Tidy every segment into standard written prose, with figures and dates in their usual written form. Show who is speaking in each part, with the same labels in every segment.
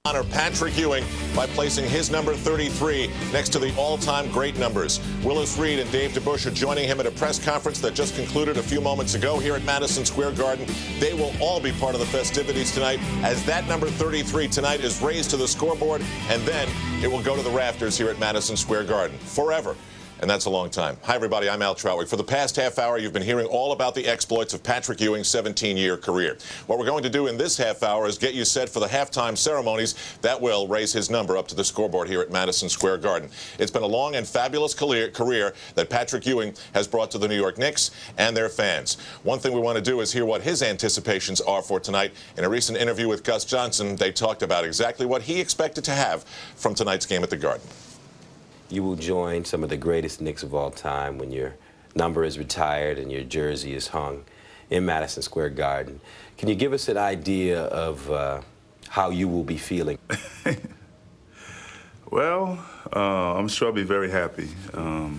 Speaker 1: Honor PatrickEwing by placing his number 33 next to the all-time great numbers. Willis Reed and Dave DeBusch are joining him at a press conference that just concluded a few moments ago here at Madison Square Garden. They will all be part of the festivities tonight as that number 33 tonight is raised to the scoreboard, and then it will go to the rafters here at Madison Square Garden forever. And that's a long time. Hi, everybody. I'm Al Troutwig. For the past half hour, you've been hearing all about the exploits of PatrickEwing's 17-year career. What we're going to do in this half hour is get you set for the halftime ceremonies that will raise his number up to the scoreboard here at Madison Square Garden. It's been a long and fabulous career that PatrickEwing has brought to the New York Knicks and their fans. One thing we want to do is hear what his anticipations are for tonight. In a recent interview with Gus Johnson, they talked about exactly what he expected to have from tonight's game at the Garden.
Speaker 2: You will join some of the greatest Knicks of all time when your number is retired and your jersey is hung in Madison Square Garden. Can you give us an idea of how you will be feeling?
Speaker 3: Well, I'm sure I'll be very happy. I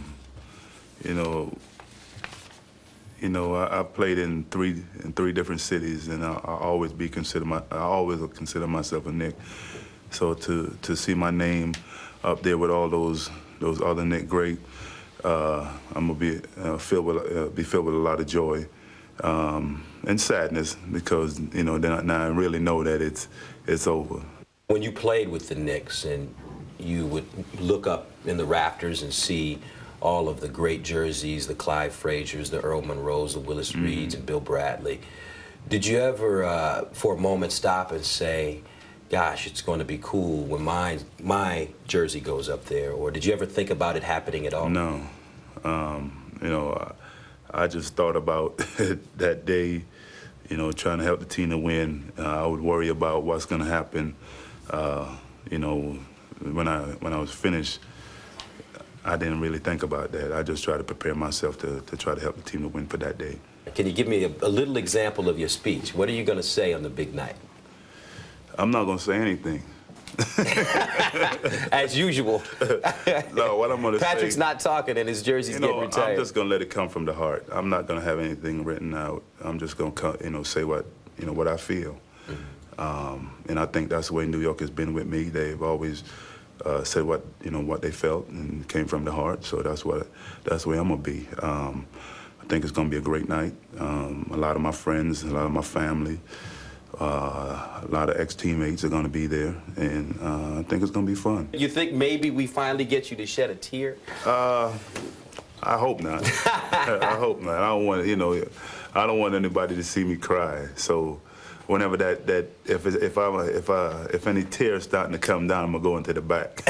Speaker 3: played in three different cities, and I always will consider myself a Knick. So to see my name up there with all those other Knick great, I'm gonna be filled with a lot of joy and sadness, because then I really know that it's over.
Speaker 2: When you played with the Knicks and you would look up in the rafters and see all of the great jerseys, the Clyde Frazier's, the Earl Monroe's, the Willis Reeds, and Bill Bradley, did you ever for a moment stop and say, gosh, it's going to be cool when my jersey goes up there? Or did you ever think about it happening at all?
Speaker 3: No. I just thought about that day, trying to help the team to win. I would worry about what's going to happen. When I was finished, I didn't really think about that. I just tried to prepare myself to try to help the team to win for that day.
Speaker 2: Can you give me a little example of your speech? What are you going to say on the big night?
Speaker 3: I'm not going to say anything.
Speaker 2: As usual.
Speaker 3: No, what I'm going to say...
Speaker 2: Patrick's not talking and his jersey's getting retired.
Speaker 3: I'm just going to let it come from the heart. I'm not going to have anything written out. I'm just going to, say what I feel. And I think that's the way New York has been with me. They've always said what they felt and came from the heart. So that's the way I'm going to be. I think it's going to be a great night. A lot of my friends, a lot of my family, a lot of ex-teammates are going to be there, and I think it's going to be fun.
Speaker 2: You think maybe we finally get you to shed a tear?
Speaker 3: I hope not. I hope not. I don't want anybody to see me cry. So whenever if any tears starting to come down, I'm gonna go into the back.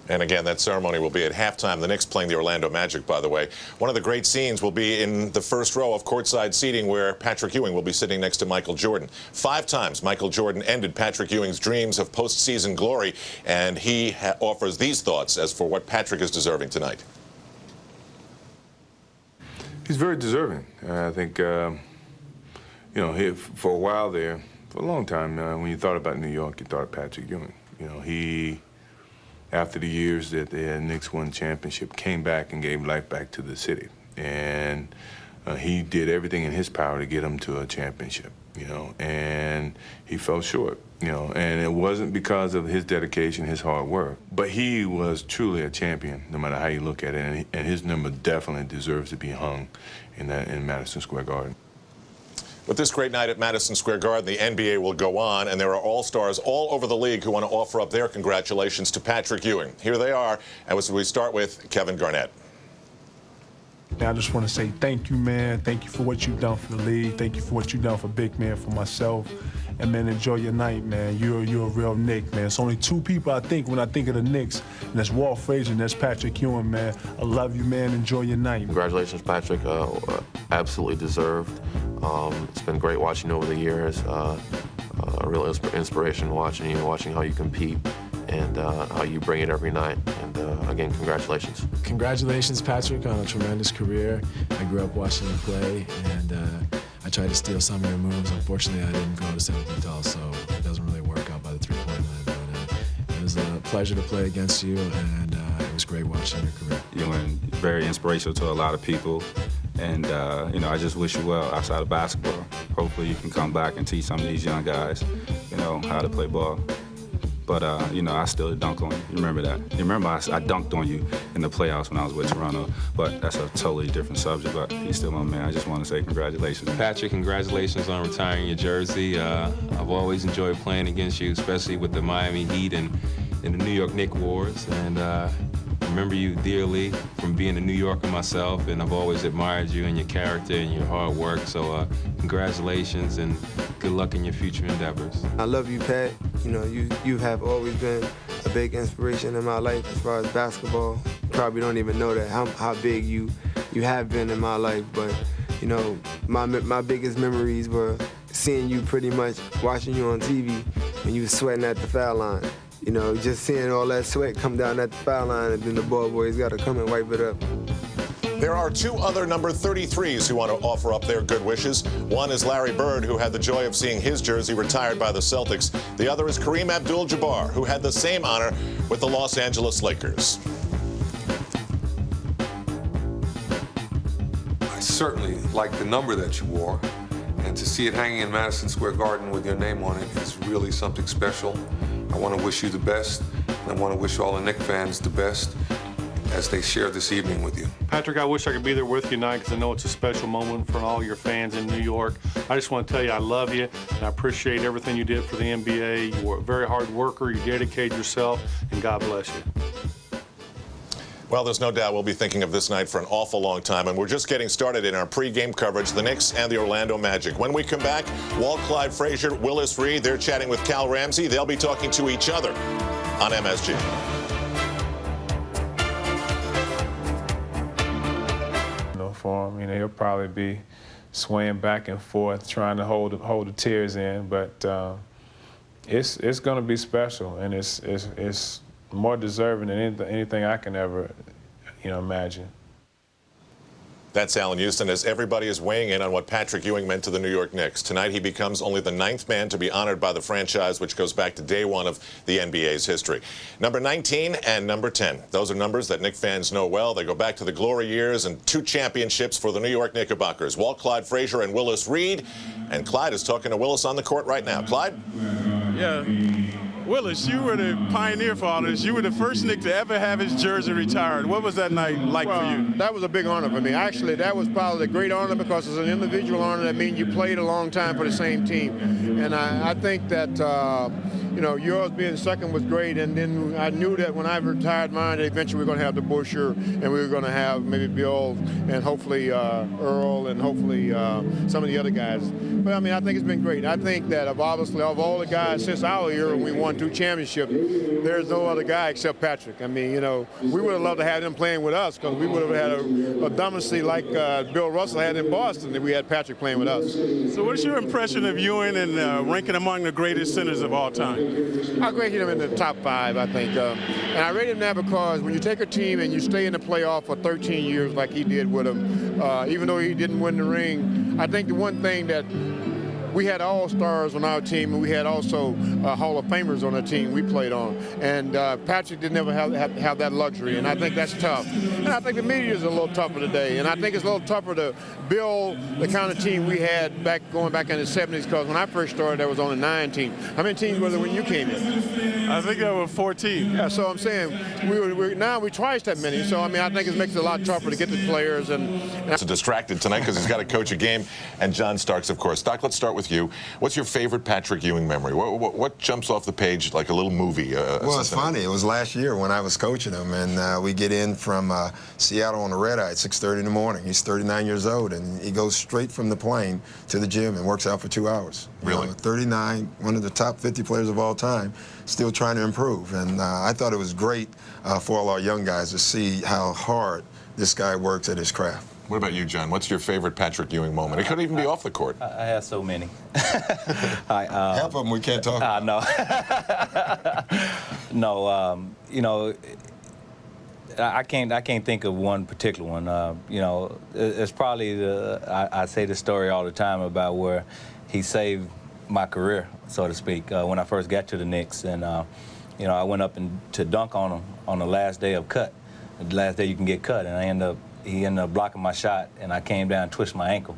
Speaker 1: And again, that ceremony will be at halftime. The Knicks playing the Orlando Magic, by the way. One of the great scenes will be in the first row of courtside seating, where PatrickEwing will be sitting next to Michael Jordan. 5 times Michael Jordan ended PatrickEwing's dreams of postseason glory, and he offers these thoughts as for what Patrick is deserving tonight.
Speaker 4: He's very deserving. I think, for a while there, for a long time, when you thought about New York, you thought of PatrickEwing. He, after the years that the Knicks won the championship, came back and gave life back to the city. And he did everything in his power to get them to a championship, and he fell short, and it wasn't because of his dedication, his hard work, but he was truly a champion, no matter how you look at it, and his number definitely deserves to be hung in Madison Square Garden.
Speaker 1: With this great night at Madison Square Garden, the NBA will go on, and there are all-stars all over the league who want to offer up their congratulations to PatrickEwing. Here they are, and we start with Kevin Garnett.
Speaker 5: I just want to say thank you, man. Thank you for what you've done for the league. Thank you for what you've done for Big Man, for myself. And, man, enjoy your night, man. You're a real Knick, man. It's only 2 people I think when I think of the Knicks, and that's Walt Frazier and that's PatrickEwing, man. I love you, man. Enjoy your night.
Speaker 6: Congratulations, Patrick. Absolutely deserved. It's been great watching you over the years. A real inspiration watching you, watching how you compete and how you bring it every night. And again, congratulations.
Speaker 7: Congratulations, Patrick, on a tremendous career. I grew up watching you play, and I tried to steal some of your moves. Unfortunately, I didn't go to 7 feet tall, so it doesn't really work out by the three-point line. But it was a pleasure to play against you, and it was great watching your career.
Speaker 8: You were very inspirational to a lot of people. And, I just wish you well outside of basketball. Hopefully you can come back and teach some of these young guys you know, how to play ball. But, you know, I still dunk on you. You remember that. You remember I dunked on you in the playoffs when I was with Toronto. But that's a totally different subject. But he's still my man. I just want to say congratulations.
Speaker 9: Patrick, congratulations on retiring your jersey. I've always enjoyed playing against you, especially with the Miami Heat and in the New York Knicks wars. And remember you dearly from being a New Yorker myself, and I've always admired you and your character and your hard work. So congratulations and good luck in your future endeavors.
Speaker 10: I love you, Pat. You know, you have always been a big inspiration in my life as far as basketball. You probably don't even know that how big you have been in my life, but you know, my biggest memories were seeing you pretty much watching you on TV when you were sweating at the foul line. You know, just seeing all that sweat come down at the foul line, and then the ball boys got to come and wipe it up.
Speaker 1: There are two other number 33s who want to offer up their good wishes. One is Larry Bird, who had the joy of seeing his jersey retired by the Celtics. The other is Kareem Abdul-Jabbar, who had the same honor with the Los Angeles Lakers.
Speaker 11: I certainly like the number that you wore, and to see it hanging in Madison Square Garden with your name on it is really something special. I want to wish you the best, and I want to wish all the Knicks fans the best as they share this evening with you.
Speaker 12: Patrick, I wish I could be there with you tonight because I know it's a special moment for all your fans in New York. I just want to tell you I love you, and I appreciate everything you did for the NBA. You were a very hard worker, you dedicated yourself, and God bless you.
Speaker 1: Well, there's no doubt we'll be thinking of this night for an awful long time, and we're just getting started in our pregame coverage, the Knicks and the Orlando Magic. When we come back, Walt Clyde Frazier, Willis Reed, they're chatting with Cal Ramsey. They'll be talking to each other on MSG.
Speaker 5: For him, you know, he'll probably be swaying back and forth, trying to hold the tears in. But it's going to be special, and it's more deserving than anything I can ever, you know, imagine.
Speaker 1: That's Allen Houston, as everybody is weighing in on what Patrick Ewing meant to the New York Knicks. Tonight, he becomes only the 9th man to be honored by the franchise, which goes back to day one of the NBA's history. Number 19 and number 10. Those are numbers that Knicks fans know well. They go back to the glory years and 2 championships for the New York Knickerbockers. Walt Clyde Frazier and Willis Reed. And Clyde is talking to Willis on the court right now. Clyde?
Speaker 13: Yeah. Willis, you were the pioneer for all this. You were the first Knick to ever have his jersey retired. What was that night like for you?
Speaker 14: That was a big honor for me. Actually, that was probably a great honor because it's an individual honor. That means you played a long time for the same team. And I think that, you know, yours being second was great. And then I knew that when I retired mine, that eventually we were going to have the Boucher, and we were going to have maybe Bill and hopefully Earl and hopefully some of the other guys. But, I mean, I think it's been great. I think that obviously of all the guys since our year when we won 2 championships, there's no other guy except Patrick. I mean, you know, we would have loved to have him playing with us because we would have had a dominancy like Bill Russell had in Boston if we had Patrick playing with us.
Speaker 13: So what's your impression of Ewing and ranking among the greatest centers of all time?
Speaker 14: I rate him in the top 5, I think. And I rate him now because when you take a team and you stay in the playoff for 13 years like he did with them, even though he didn't win the ring, I think the one thing that we had all-stars on our team, and we had also Hall of Famers on the team we played on. And Patrick didn't ever have that luxury, and I think that's tough. And I think the media is a little tougher today, and I think it's a little tougher to build the kind of team we had going back in the 70s, because when I first started, there was only 9 teams. How many teams were there when you came in?
Speaker 13: I think there were 14.
Speaker 14: Yeah, so I'm saying now we twice that many. So, I mean, I think it makes it a lot tougher to get the players. And
Speaker 1: It's distracted tonight because he's got to coach a game. And John Starks, of course. Doc, let's start with you. What's your favorite Patrick Ewing memory? What jumps off the page like a little movie?
Speaker 15: Well, it's funny. It was last year when I was coaching him, and we get in from Seattle on the red eye at 6:30 in the morning. He's 39 years old, and he goes straight from the plane to the gym and works out for 2 hours.
Speaker 1: Really?
Speaker 15: 39, one of the top 50 players of all time, still trying to improve. And I thought it was great for all our young guys to see how hard this guy works at his craft.
Speaker 1: What about you, John? What's your favorite Patrick Ewing moment? It could even be off the court.
Speaker 16: I have so many.
Speaker 15: Half of them we can't talk about.
Speaker 16: No. No, you know, I can't think of one particular one. You know, it's probably I say this story all the time about where he saved my career, so to speak, when I first got to the Knicks. And, you know, I went up to dunk on him on the last day of cut, the last day you can get cut, and he ended up blocking my shot, and I came down and twisted my ankle.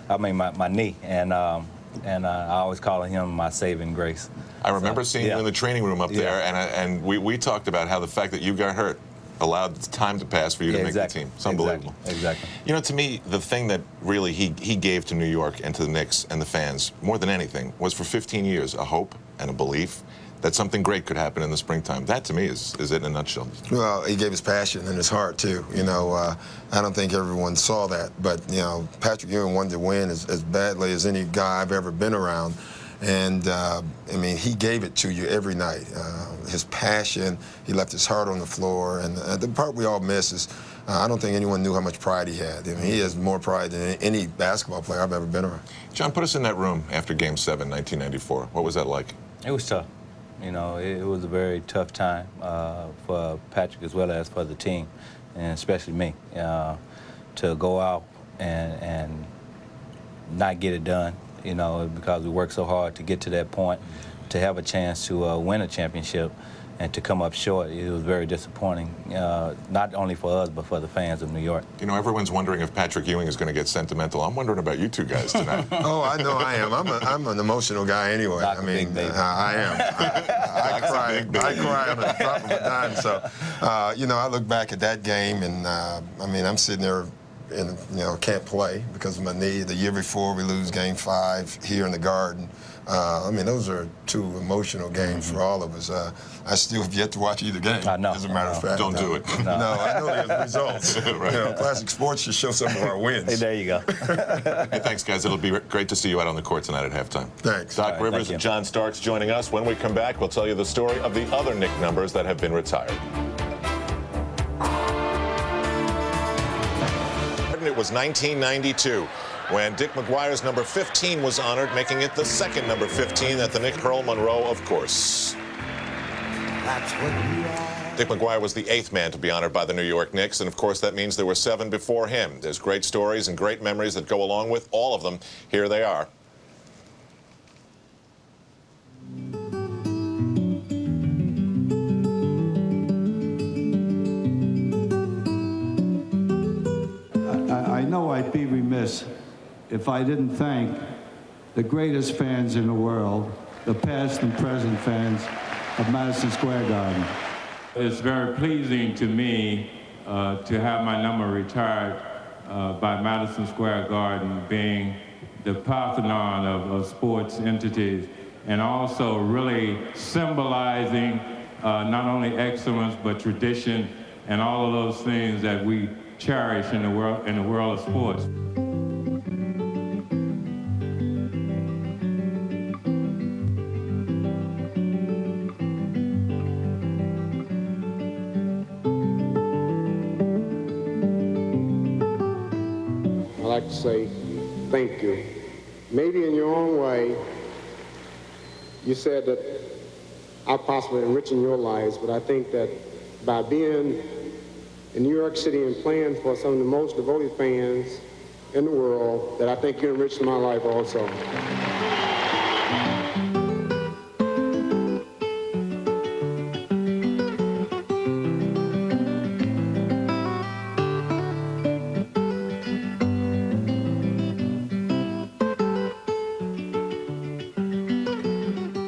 Speaker 16: I mean, my knee. And and I always call him my saving grace.
Speaker 1: I remember seeing you in the training room up there, and we talked about how the fact that you got hurt allowed time to pass for you to make the team. It's unbelievable.
Speaker 16: Exactly.
Speaker 1: You know, to me, the thing that really he gave to New York and to the Knicks and the fans, more than anything, was for 15 years a hope and a belief that something great could happen in the springtime. That, to me, is it in a nutshell.
Speaker 15: Well, he gave his passion and his heart, too. You know, I don't think everyone saw that, but, you know, Patrick Ewing wanted to win as badly as any guy I've ever been around. And, I mean, he gave it to you every night. His passion, he left his heart on the floor. And the part we all miss is I don't think anyone knew how much pride he had. I mean, he has more pride than any basketball player I've ever been around.
Speaker 1: John, put us in that room after Game 7, 1994. What was that like?
Speaker 16: It was tough. You know, it was a very tough time for Patrick as well as for the team, and especially me, to go out and not get it done, you know, because we worked so hard to get to that point, to have a chance to win a championship and to come up short. It was very disappointing, not only for us, but for the fans of New York.
Speaker 1: You know, everyone's wondering if Patrick Ewing is going to get sentimental. I'm wondering about you two guys tonight.
Speaker 15: Oh, I know I am. I'm an emotional guy anyway. I mean, I am. I cry on the drop of a dime. So, you know, I look back at that game, and I mean, I'm sitting there and, you know, can't play because of my knee. The year before, we lose Game 5 here in the Garden. I mean, those are two emotional games for all of us. I still have yet to watch either game, as a matter of fact.
Speaker 1: Don't do it.
Speaker 15: No, I know there's results.
Speaker 1: Right.
Speaker 15: You know, Classic Sports should show some of our wins.
Speaker 16: Hey, there you go.
Speaker 1: Hey, thanks, guys. It'll be great to see you out on the court tonight at halftime.
Speaker 15: Thanks.
Speaker 1: Doc Rivers and John Starks joining us. When we come back, we'll tell you the story of the other Knick numbers that have been retired. It was 1992 when Dick McGuire's number 15 was honored, making it the second number 15 that the Knick hurled Monroe, of course. Dick McGuire was the 8th man to be honored by the New York Knicks, and of course that means there were 7 before him. There's great stories and great memories that go along with all of them. Here they are.
Speaker 17: I know I'd be remiss if I didn't thank the greatest fans in the world, the past and present fans of Madison Square Garden.
Speaker 18: It's very pleasing to me to have my number retired by Madison Square Garden, being the Parthenon of sports entities, and also really symbolizing not only excellence but tradition and all of those things that we cherish in the world of sports.
Speaker 14: I'd like to say thank you. Maybe in your own way, you said that I possibly enriching your lives, but I think that by being in New York City and playing for some of the most devoted fans in the world, that I think you enriched my life also.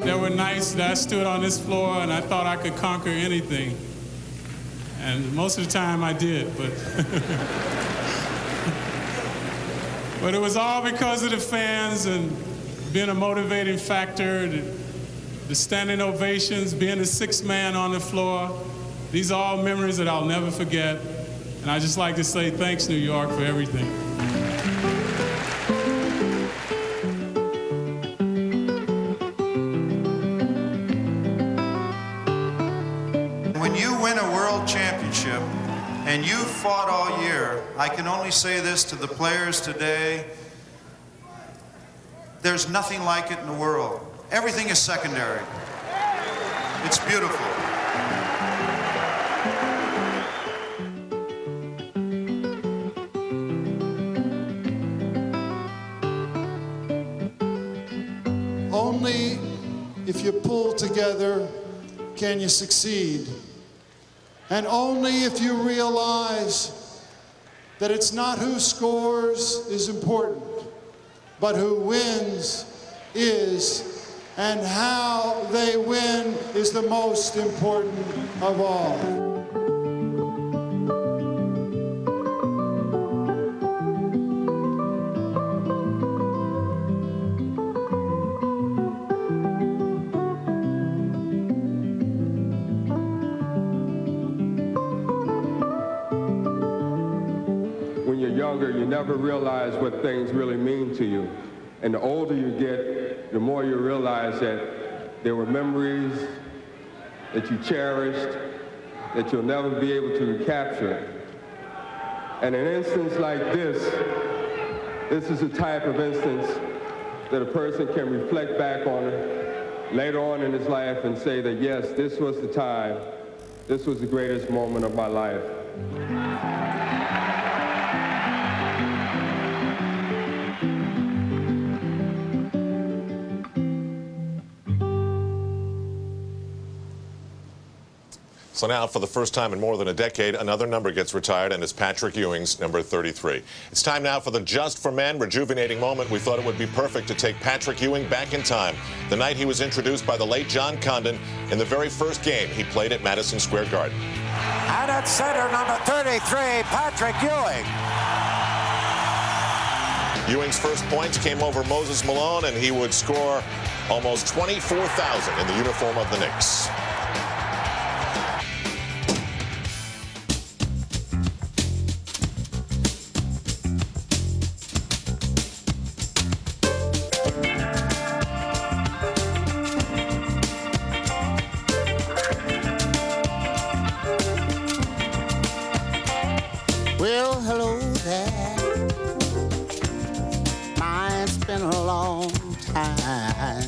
Speaker 19: There were nights that I stood on this floor and I thought I could conquer anything. And most of the time I did, but but it was all because of the fans and being a motivating factor, the standing ovations, being the 6th man on the floor. These are all memories that I'll never forget. And I just like to say thanks, New York, for everything.
Speaker 20: When you win a world championship and you fought all year, I can only say this to the players today: there's nothing like it in the world. Everything is secondary. It's beautiful.
Speaker 21: Only if you pull together can you succeed. And only if you realize that it's not who scores is important, but who wins is, and how they win is the most important of all.
Speaker 2: When you're younger, you never realize what things really mean to you. And the older you get, the more you realize that there were memories that you cherished that you'll never be able to recapture. And an instance like this is the type of instance that a person can reflect back on later on in his life and say that, yes, this was the time, this was the greatest moment of my life.
Speaker 1: So now, for the first time in more than a decade, another number gets retired, and it's Patrick Ewing's number 33. It's time now for the Just for Men rejuvenating moment. We thought it would be perfect to take Patrick Ewing back in time, the night he was introduced by the late John Condon in the very first game he played at Madison Square Garden.
Speaker 22: And at center, number 33, Patrick Ewing.
Speaker 1: Ewing's first points came over Moses Malone, and he would score almost 24,000 in the uniform of the Knicks.
Speaker 22: Well, hello there. Mine's been a long time.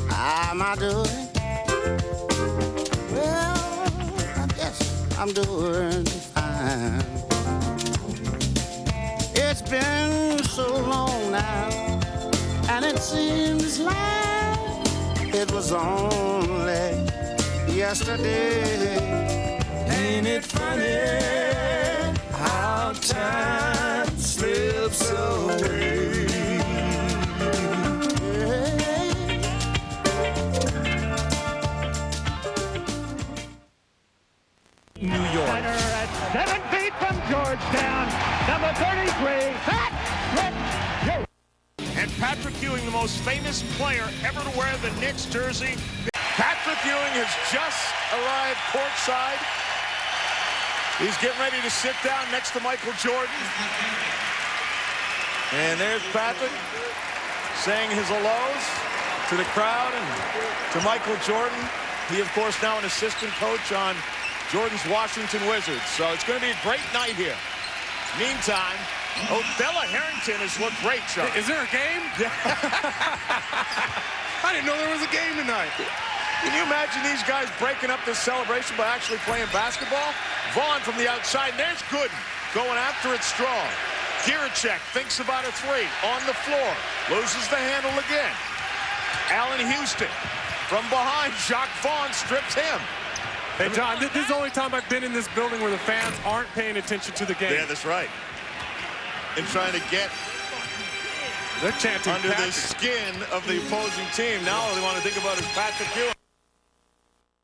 Speaker 22: How am I doing? Well, I guess I'm doing fine. It's been so long now, and it seems like it was only yesterday. Ain't it funny how time slips away?
Speaker 23: New York. At 7 feet from Georgetown, number 33, Patrick Ewing.
Speaker 24: And Patrick Ewing, the most famous player ever to wear the Knicks jersey. Patrick Ewing has just arrived courtside. He's getting ready to sit down next to Michael Jordan. And there's Patrick saying his hellos to the crowd and to Michael Jordan. He, of course, now an assistant coach on Jordan's Washington Wizards. So it's going to be a great night here. Meantime, Bella Harrington has looked great, Chuck.
Speaker 25: Is there a game? I didn't know there was a game tonight.
Speaker 24: Can you imagine these guys breaking up this celebration by actually playing basketball? Vaughn from the outside, and there's Gooden going after it strong. Giracek thinks about a three on the floor, loses the handle again. Allen Houston from behind, Jacques Vaughn strips him.
Speaker 25: Hey, John, this is the only time I've been in this building where the fans aren't paying attention to the game.
Speaker 24: Yeah, that's right. And trying to get
Speaker 25: They're chanting
Speaker 24: under
Speaker 25: Patrick.
Speaker 24: the skin of the opposing team. Now all they want to think about is Patrick Ewing.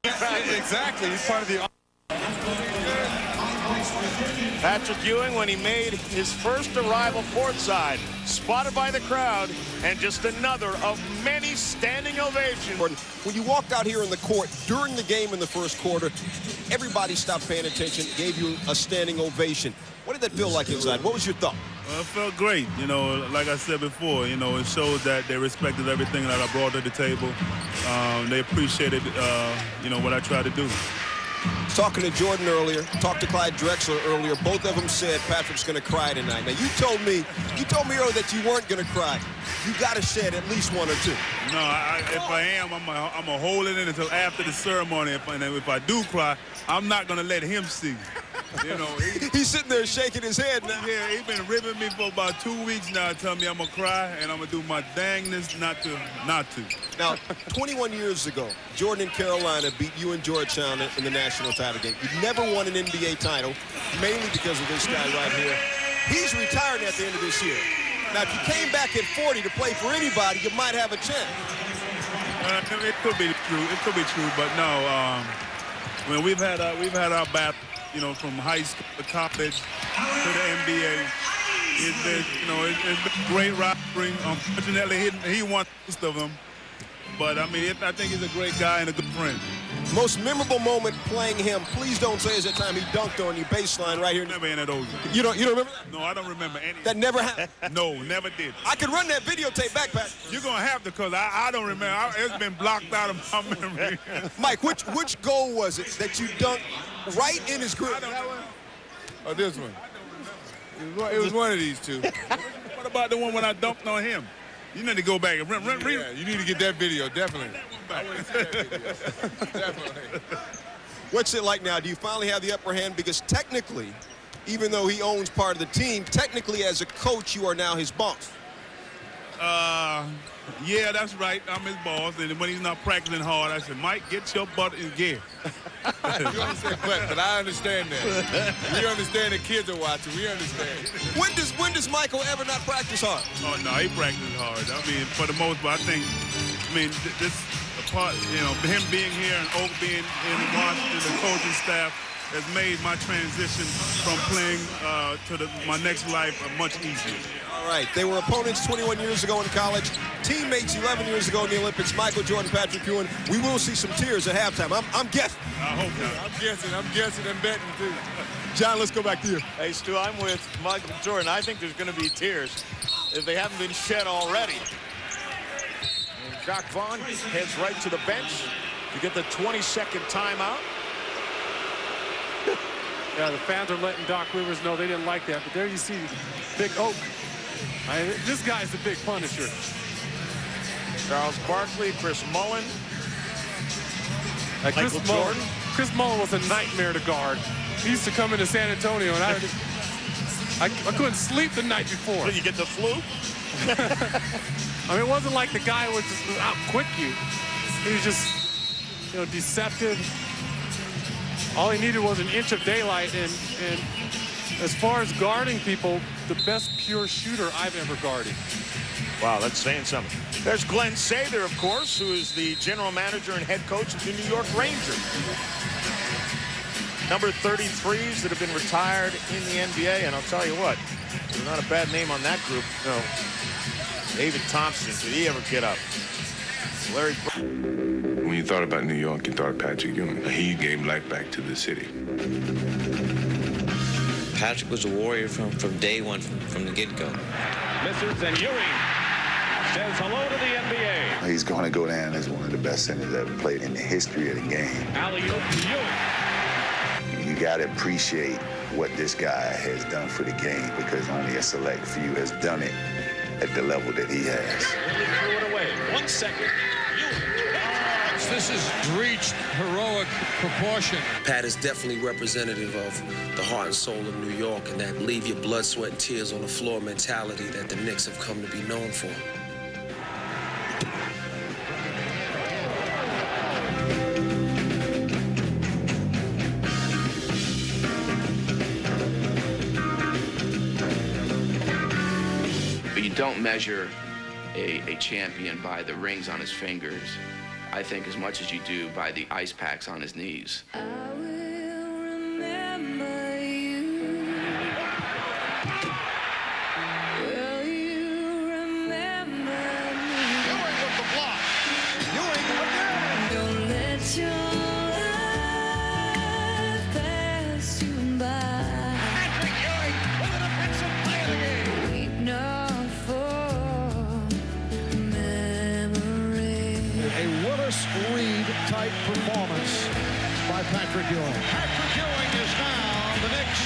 Speaker 25: Exactly, he's part of the...
Speaker 24: Patrick Ewing, when he made his first arrival courtside, spotted by the crowd, and just another of many standing ovations.
Speaker 26: When you walked out here in the court during the game in the first quarter, everybody stopped paying attention, gave you a standing ovation. What did that feel like inside? What was your thought?
Speaker 3: Well, it felt great. You know, like I said before, you know, it showed that they respected everything that I brought to the table. They appreciated, you know, what I tried to do.
Speaker 26: Talking to Jordan earlier, talked to Clyde Drexler earlier. Both of them said Patrick's going to cry tonight. Now, you told me earlier that you weren't going to cry. You got to shed at least one or two.
Speaker 3: No, if I am, I'm going to hold it in until after the ceremony. And if I do cry, I'm not going to let him see. You know,
Speaker 26: he's sitting there shaking his head now.
Speaker 3: Yeah, he's been ribbing me for about 2 weeks now, telling me I'm going to cry, and I'm going to do my dangness not to.
Speaker 26: Now, 21 years ago, Jordan and Carolina beat you and Georgetown in the national title game. You never won an NBA title, mainly because of this guy right here. He's retiring at the end of this year. Now, if you came back at 40 to play for anybody, you might have a chance.
Speaker 3: It could be true. It could be true, but no. When we've had our battle, you know, from high school to college to the NBA. It's been great rivalry. Unfortunately, he won most of them. But I mean, I think he's a great guy and a good friend.
Speaker 26: Most memorable moment playing him, please don't say, is that time he dunked on you baseline right here.
Speaker 3: Never any of those.
Speaker 26: You don't remember that?
Speaker 3: No, I don't remember any.
Speaker 26: That never happened?
Speaker 3: No, never did.
Speaker 26: I could run that videotape back, Pat.
Speaker 3: You're going to have to, because I don't remember. It's been blocked out of my memory.
Speaker 26: Mike, which goal was it that you dunked right in his grip?
Speaker 3: Oh, this one. It was one of these two. What about the one when I dunked on him? You need to go back and read.
Speaker 4: Yeah, you need to get that video, definitely. I want to see that video. Definitely.
Speaker 26: What's it like now? Do you finally have the upper hand? Because technically, even though he owns part of the team, technically as a coach, you are now his boss.
Speaker 3: Yeah, that's right. I'm his boss. And when he's not practicing hard, I said, Mike, get your butt in gear.
Speaker 4: You understand, but I understand that. We understand that kids are watching. We understand.
Speaker 26: When does Michael ever not practice hard?
Speaker 3: Oh, no, he practices hard. I mean, for the most part, this part, you know, him being here and Oak being in Washington, the coaching staff, has made my transition from playing to my next life much easier.
Speaker 26: All right, they were opponents 21 years ago in college, teammates 11 years ago in the Olympics. Michael Jordan, PatrickEwing. We will see some tears at halftime. I'm guessing.
Speaker 3: I hope not.
Speaker 4: I'm guessing and betting too.
Speaker 26: John, let's go back to you.
Speaker 24: Hey, Stu, I'm with Michael Jordan. I think there's going to be tears if they haven't been shed already. And Jacques Vaughn heads right to the bench to get the 22nd timeout.
Speaker 25: Yeah, the fans are letting Doc Rivers know they didn't like that. But there you see Big Oak. This guy's the big punisher.
Speaker 24: Charles Barkley, Chris Mullin, Michael Jordan.
Speaker 25: Chris Mullin was a nightmare to guard. He used to come into San Antonio, and I couldn't sleep the night before.
Speaker 24: Did you get the flu?
Speaker 25: I mean, it wasn't like the guy would just out quick you. He was just, you know, deceptive. All he needed was an inch of daylight, and as far as guarding people, the best pure shooter I've ever guarded.
Speaker 24: Wow, that's saying something. There's Glenn Sather, of course, who is the general manager and head coach of the New York Rangers. Number 33s that have been retired in the NBA, and I'll tell you what, there's not a bad name on that group. No. David Thompson, did he ever get up? Larry.
Speaker 6: When you thought about New York, you thought of PatrickEwing. He gave life back to the city.
Speaker 7: Patrick was a warrior from day one, from the get-go.
Speaker 23: Misses, and Ewing says hello to the NBA.
Speaker 8: He's going to go down as one of the best centers ever played in the history of the game.
Speaker 23: Alley-oop to Ewing.
Speaker 8: You got to appreciate what this guy has done for the game, because only a select few has done it at the level that he has.
Speaker 23: Really threw it away. 1 second.
Speaker 9: This has reached heroic proportion.
Speaker 10: Pat is definitely representative of the heart and soul of New York, and that leave your blood, sweat, and tears on the floor mentality that the Knicks have come to be known for.
Speaker 27: But you don't measure a champion by the rings on his fingers, I think, as much as you do by the ice packs on his knees.
Speaker 23: I will remember you. Will you remember me? Ewing with the block. Ewing again. Don't let your life pass you by. PatrickEwing with an offensive play of the game. Weep not for memory.
Speaker 9: A Willis Reed-type performance by PatrickEwing. PatrickEwing is now the Knicks'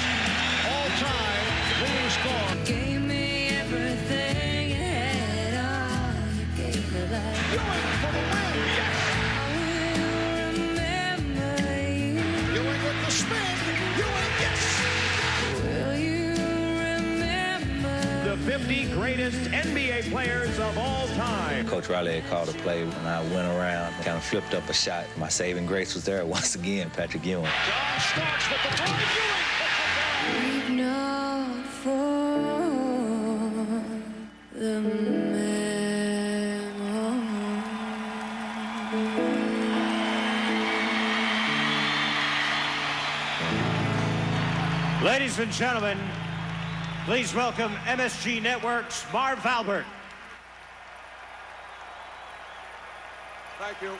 Speaker 9: all-time leading scorer.
Speaker 23: Gave me everything you had on. You gave me that.
Speaker 9: Ewing for the win. Yes.
Speaker 23: I will remember you.
Speaker 9: Ewing with the spin. Ewing, yes.
Speaker 23: Will you remember the 50 greatest NBA players of all time?
Speaker 16: Coach Riley had called a play when I went around, kind of flipped up a shot. My saving grace was there once again, PatrickEwing.
Speaker 23: John Starks with the play. Ewing puts it down. Weep not for
Speaker 5: Ladies and gentlemen, please welcome MSG Network's Marv Albert.
Speaker 11: Thank you.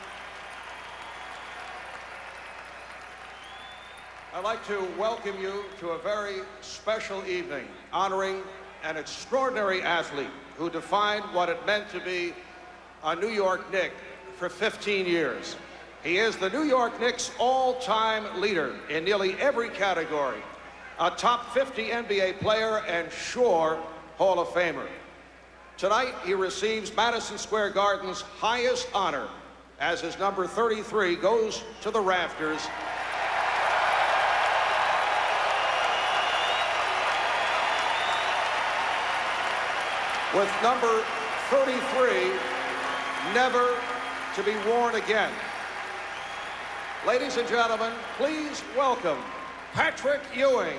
Speaker 11: I'd like to welcome you to a very special evening honoring an extraordinary athlete who defined what it meant to be a New York Knick for 15 years. He is the New York Knicks all-time leader in nearly every category, a top 50 NBA player and sure Hall of Famer. Tonight, he receives Madison Square Garden's highest honor as his number 33 goes to the rafters. With number 33, never to be worn again. Ladies and gentlemen, please welcome Patrick Ewing.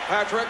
Speaker 11: Patrick.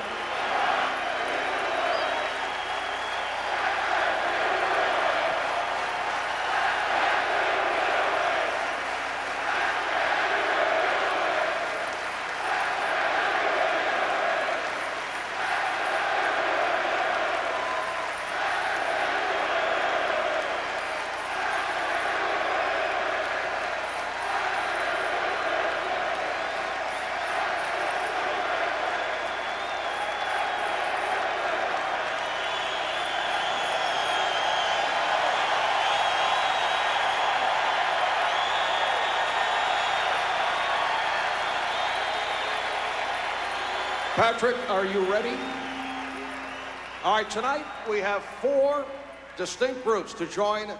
Speaker 11: Patrick, are you ready? All right, tonight we have 4 distinct groups to join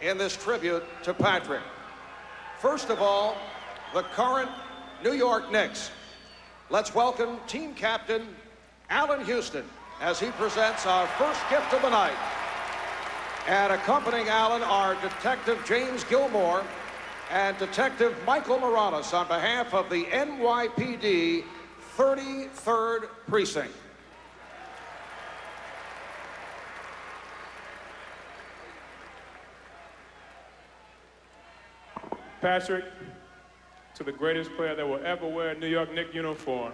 Speaker 11: in this tribute to Patrick. First of all, the current New York Knicks. Let's welcome team captain Allen Houston as he presents our first gift of the night. And accompanying Allen are Detective James Gilmore and Detective Michael Morales on behalf of the NYPD 33rd Precinct.
Speaker 12: Patrick, to the greatest player that will ever wear a New York Knicks uniform.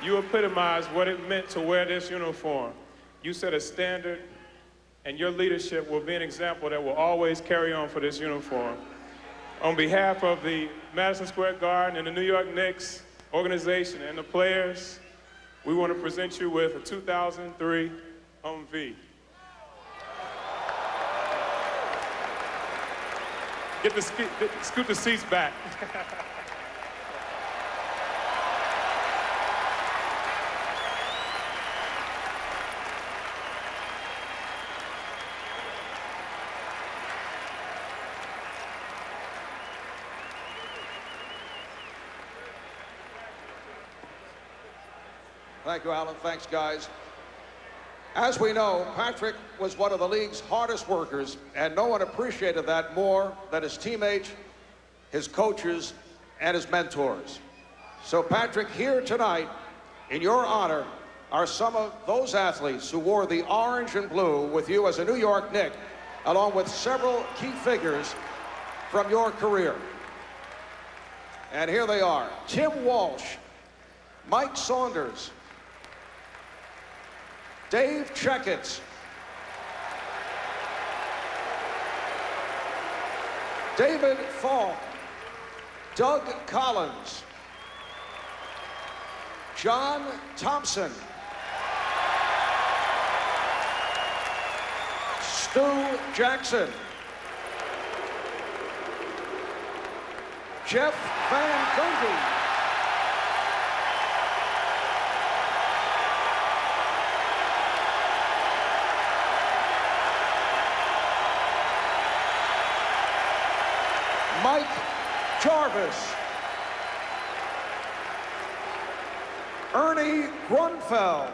Speaker 12: You epitomized what it meant to wear this uniform. You set a standard, and your leadership will be an example that will always carry on for this uniform. On behalf of the Madison Square Garden and the New York Knicks organization and the players, we want to present you with a 2003 Humvee. Scoot the seats back.
Speaker 11: Thank you, Alan. Thanks, guys. As we know, Patrick was one of the league's hardest workers, and no one appreciated that more than his teammates, his coaches, and his mentors. So, Patrick, here tonight, in your honor, are some of those athletes who wore the orange and blue with you as a New York Knick, along with several key figures from your career. And here they are. Tim Walsh, Mike Saunders, Dave Checketts, David Falk, Doug Collins, John Thompson, Stu Jackson, Jeff Van Gundy, Mike Jarvis, Ernie Grunfeld,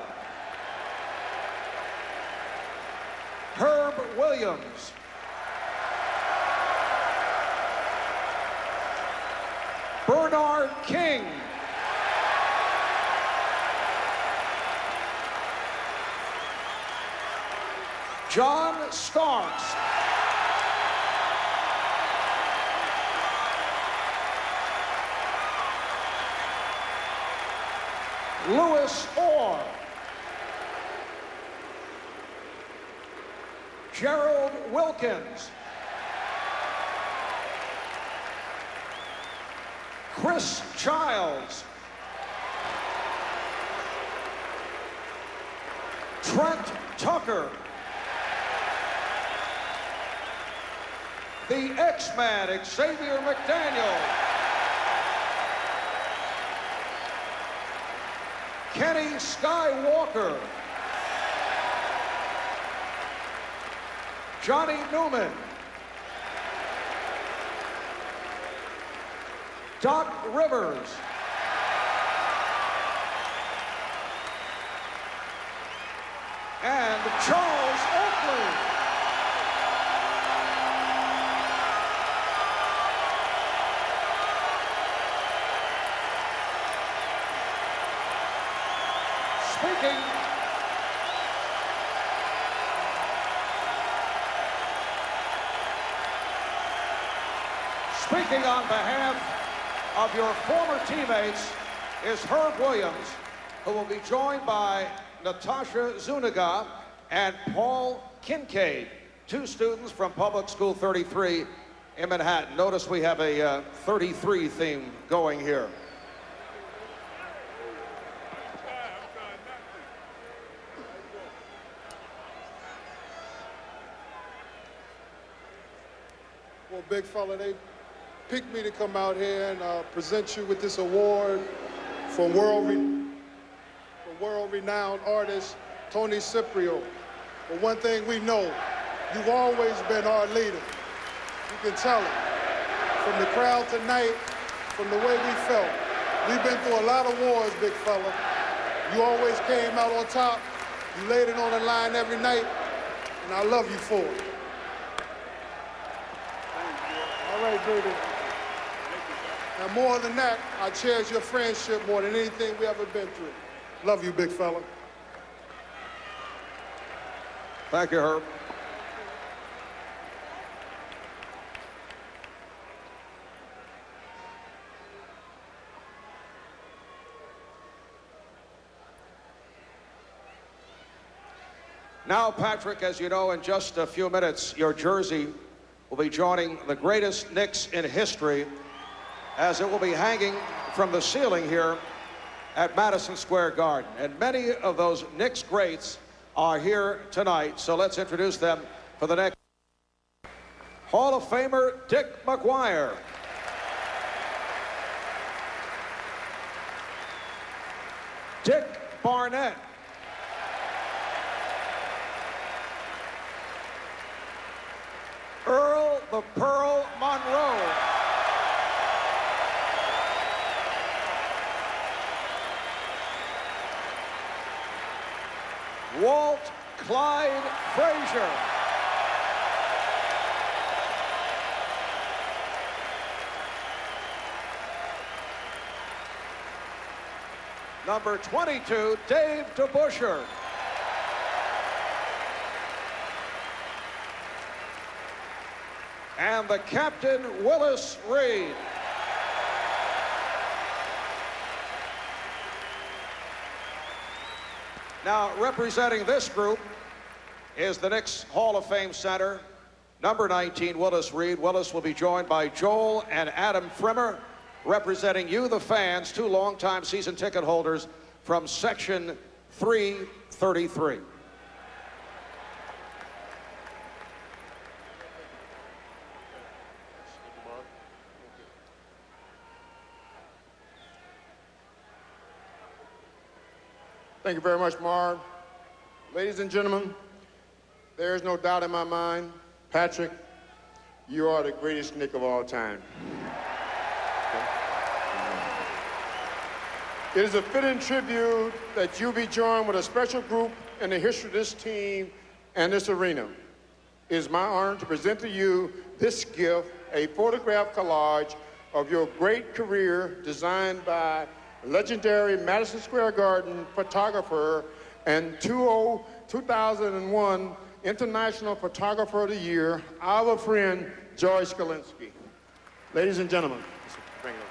Speaker 11: Herb Williams, Bernard King, John Starks, Louis Orr, Gerald Wilkins, Chris Childs, Trent Tucker, the X-Man Xavier McDaniel, Kenny Skywalker, Johnny Newman, Doc Rivers, and Charles Oakley. Speaking on behalf of your former teammates is Herb Williams, who will be joined by Natasha Zuniga and Paul Kincaid, two students from Public School 33 in Manhattan. Notice we have a 33 theme going here.
Speaker 21: Well, big fella, they picked me to come out here and present you with this award for world-renowned artist Tony Ciprio. But one thing we know, you've always been our leader. You can tell it. From the crowd tonight, from the way we felt. We've been through a lot of wars, big fella. You always came out on top. You laid it on the line every night, and I love you for it. All right, baby. And more than that, I cherish your friendship more than anything we ever been through. Love you, big fella.
Speaker 11: Thank you, Herb. Now, Patrick, as you know, in just a few minutes, your jersey will be joining the greatest Knicks in history, as it will be hanging from the ceiling here at Madison Square Garden. And many of those Knicks greats are here tonight, so let's introduce them for the next. Hall of Famer Dick McGuire. Dick Barnett. Earl the Pearl Monroe. Walt Clyde Frazier. Number 22, Dave DeBusschere. And the captain, Willis Reed. Now, representing this group is the Knicks Hall of Fame center, number 19, Willis Reed. Willis will be joined by Joel and Adam Frimmer, representing you, the fans, two longtime season ticket holders from Section 333.
Speaker 21: Thank you very much, Marv. Ladies and gentlemen, there is no doubt in my mind, Patrick, you are the greatest Knick of all time. It is a fitting tribute that you be joined with a special group in the history of this team and this arena. It is my honor to present to you this gift, a photograph collage of your great career designed by legendary Madison Square Garden photographer and 2001 International Photographer of the Year, our friend George Skalinsky. Ladies and gentlemen, bring it over.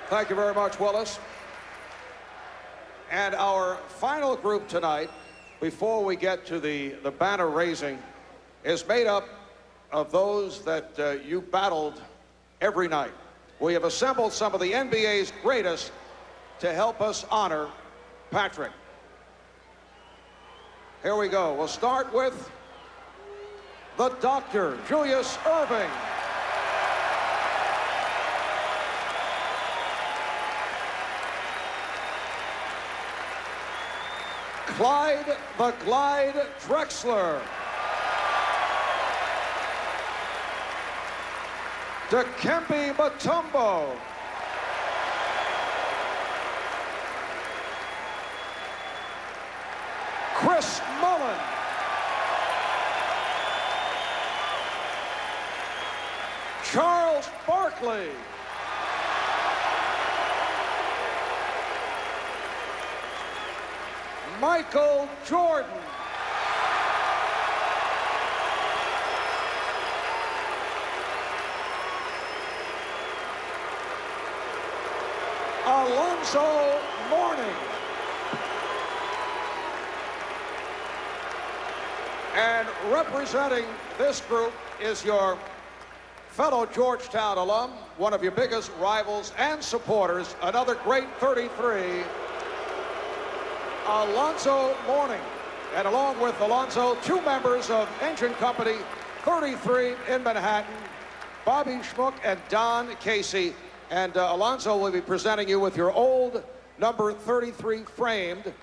Speaker 11: Thank you very much, Willis. And our final group tonight, before we get to the banner raising, is made up of those that you battled every night. We have assembled some of the NBA's greatest to help us honor Patrick. Here we go. We'll start with the Dr. Julius Erving. Clyde the Glide Drexler. Dikembe Mutombo. Chris Mullin. Charles Barkley. Michael Jordan. Alonzo Mourning. And representing this group is your fellow Georgetown alum, one of your biggest rivals and supporters, another great 33, Alonzo Mourning. And along with Alonzo, two members of Engine Company 33 in Manhattan, Bobby Schmuck and Don Casey. And Alonzo will be presenting you with your old number 33 framed,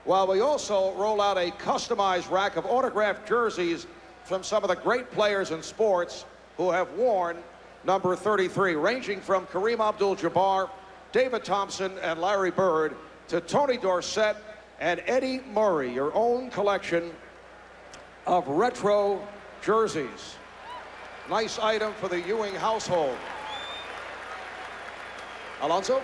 Speaker 11: while we also roll out a customized rack of autographed jerseys from some of the great players in sports who have worn number 33, ranging from Kareem Abdul-Jabbar, David Thompson, and Larry Bird, to Tony Dorsett and Eddie Murray, your own collection of retro jerseys. Nice item for the Ewing household. Alonzo?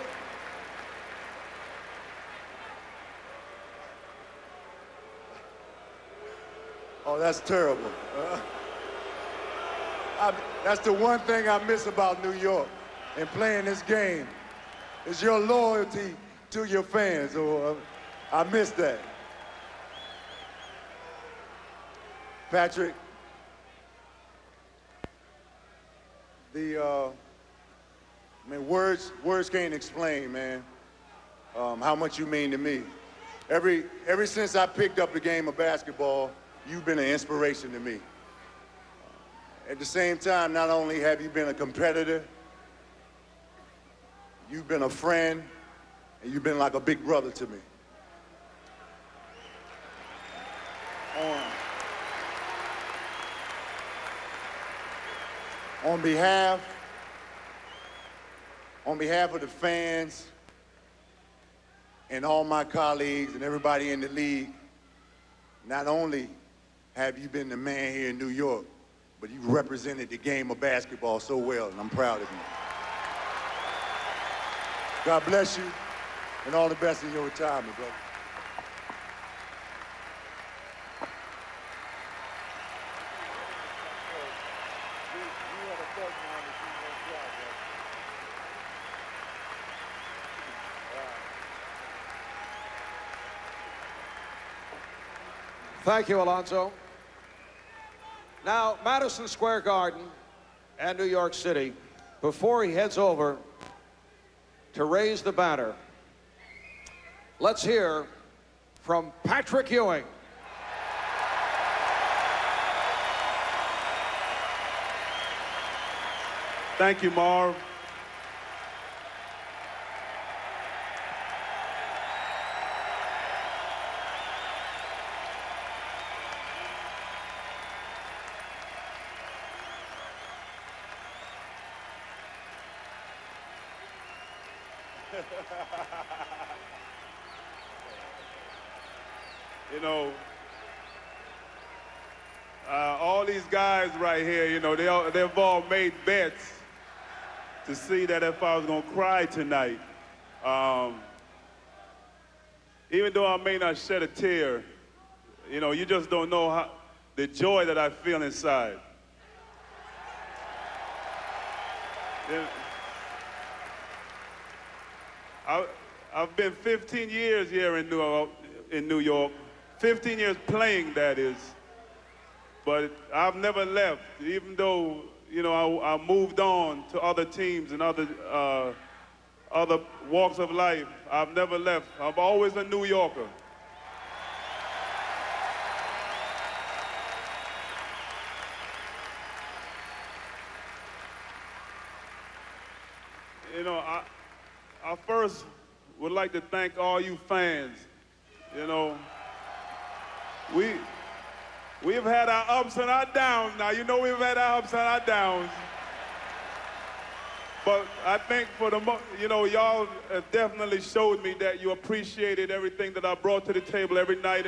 Speaker 21: Oh, that's terrible. That's the one thing I miss about New York and playing this game is your loyalty to your fans. So, I miss that. Patrick, words can't explain, man, how much you mean to me. Ever since I picked up the game of basketball, you've been an inspiration to me. At the same time, not only have you been a competitor, you've been a friend, and you've been like a big brother to me. On behalf
Speaker 13: On behalf of the fans and all my colleagues and everybody in the league, not only have you been the man here in New York, but you've represented the game of basketball so well, and I'm proud of you. God bless you, and all the best in your retirement, brother.
Speaker 11: Thank you, Alonzo. Now, Madison Square Garden and New York City, before he heads over to raise the banner, let's hear from Patrick Ewing.
Speaker 25: Thank you, Marv.
Speaker 3: You know, all these guys right here, you know, they've all made bets to see that if I was going to cry tonight. Even though I may not shed a tear, you know, you just don't know the joy that I feel inside. I've been 15 years here in New York, 15 years playing, that is. But I've never left, even though, you know, I moved on to other teams and other walks of life. I've never left. I'm always a New Yorker. You know, I first would like to thank all you fans. You know, we've had our ups and our downs. Now, you know we've had our ups and our downs. But I think you know, y'all have definitely showed me that you appreciated everything that I brought to the table every night.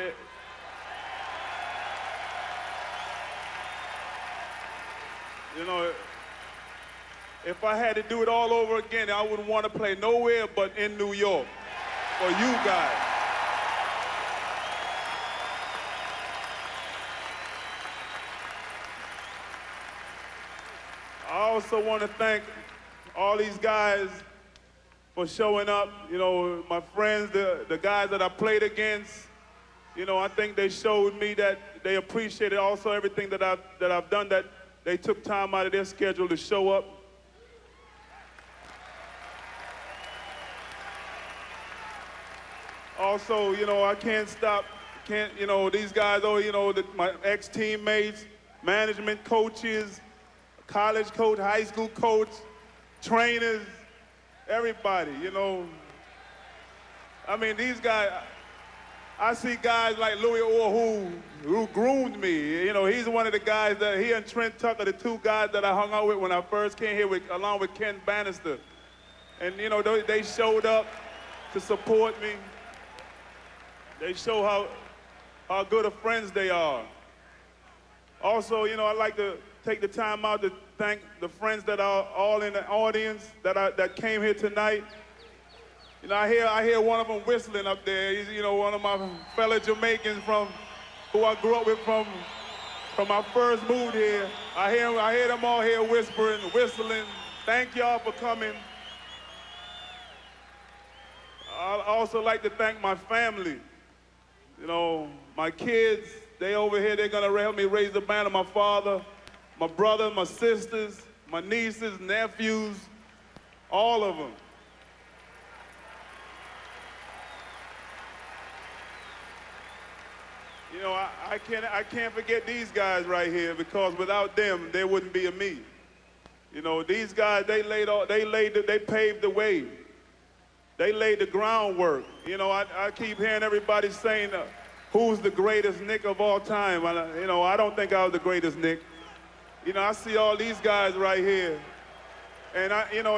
Speaker 3: You know, if I had to do it all over again, I wouldn't want to play nowhere but in New York for you guys. I also want to thank all these guys for showing up. You know, my friends, the guys that I played against, you know, I think they showed me that they appreciated also everything that I've done, that they took time out of their schedule to show up. Also, you know, I you know, these guys, you know, my ex-teammates, management coaches, college coach, high school coach, trainers, everybody, you know. I mean, these guys, I see guys like Louis Orr who groomed me. You know, he's one of the guys he and Trent Tucker, the two guys that I hung out with when I first came here along with Ken Bannister. And, you know, they showed up to support me. They show how good of friends they are. Also, you know, I'd like to take the time out to thank the friends that are all in the audience that came here tonight. You know, I hear one of them whistling up there. He's, you know, one of my fellow Jamaicans who I grew up with from I first moved here. I hear them all here whispering, whistling. Thank y'all for coming. I'd also like to thank my family. You know, my kids, they over here, they're gonna help me raise the banner. My father, my brother, my sisters, my nieces, nephews, all of them. You know, I can't forget these guys right here, because without them, there wouldn't be a me. You know, these guys, they paved the way. They laid the groundwork. You know, I keep hearing everybody saying, who's the greatest Knick of all time? You know, I don't think I was the greatest Knick. You know, I see all these guys right here.
Speaker 25: And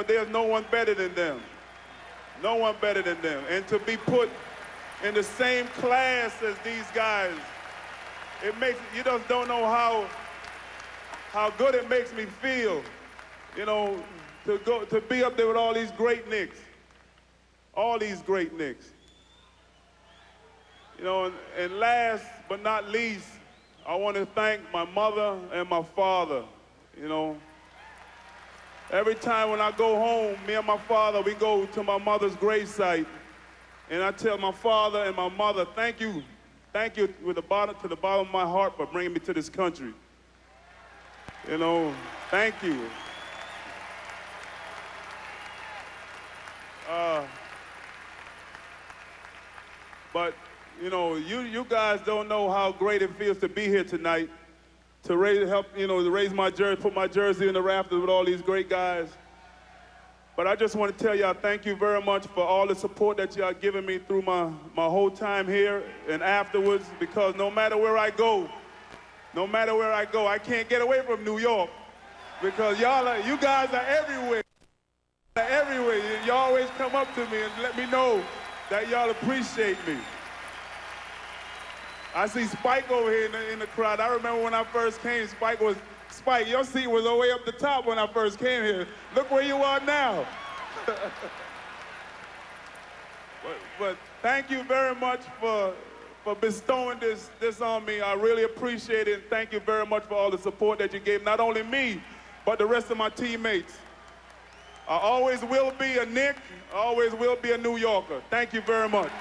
Speaker 25: there's no one better than them. No one better than them. And to be put in the same class as these guys, you just don't know how good it makes me feel, to be up there with all these great Knicks. All these great Knicks. And last but not least, I want to thank my mother and my father. Every time when I go home, me and my father, we go to my mother's gravesite, and I tell my father and my mother, thank you to the bottom of my heart for bringing me to this country. Thank you. But you guys don't know how great it feels to be here tonight, to raise my jersey, put my jersey in the rafters with all these great guys. But I just want to tell y'all thank you very much for all the support that y'all given me through my whole time here and afterwards, because no matter where I go, I can't get away from New York, because you guys are everywhere. You always come up to me and let me know that y'all appreciate me. I see Spike over here in the crowd. I remember when I first came, Spike, your seat was way up the top when I first came here. Look where you are now. but thank you very much for bestowing this on me. I really appreciate it, and thank you very much for all the support that you gave, not only me, but the rest of my teammates. I always will be a Knick, I always will be a New Yorker. Thank you very much.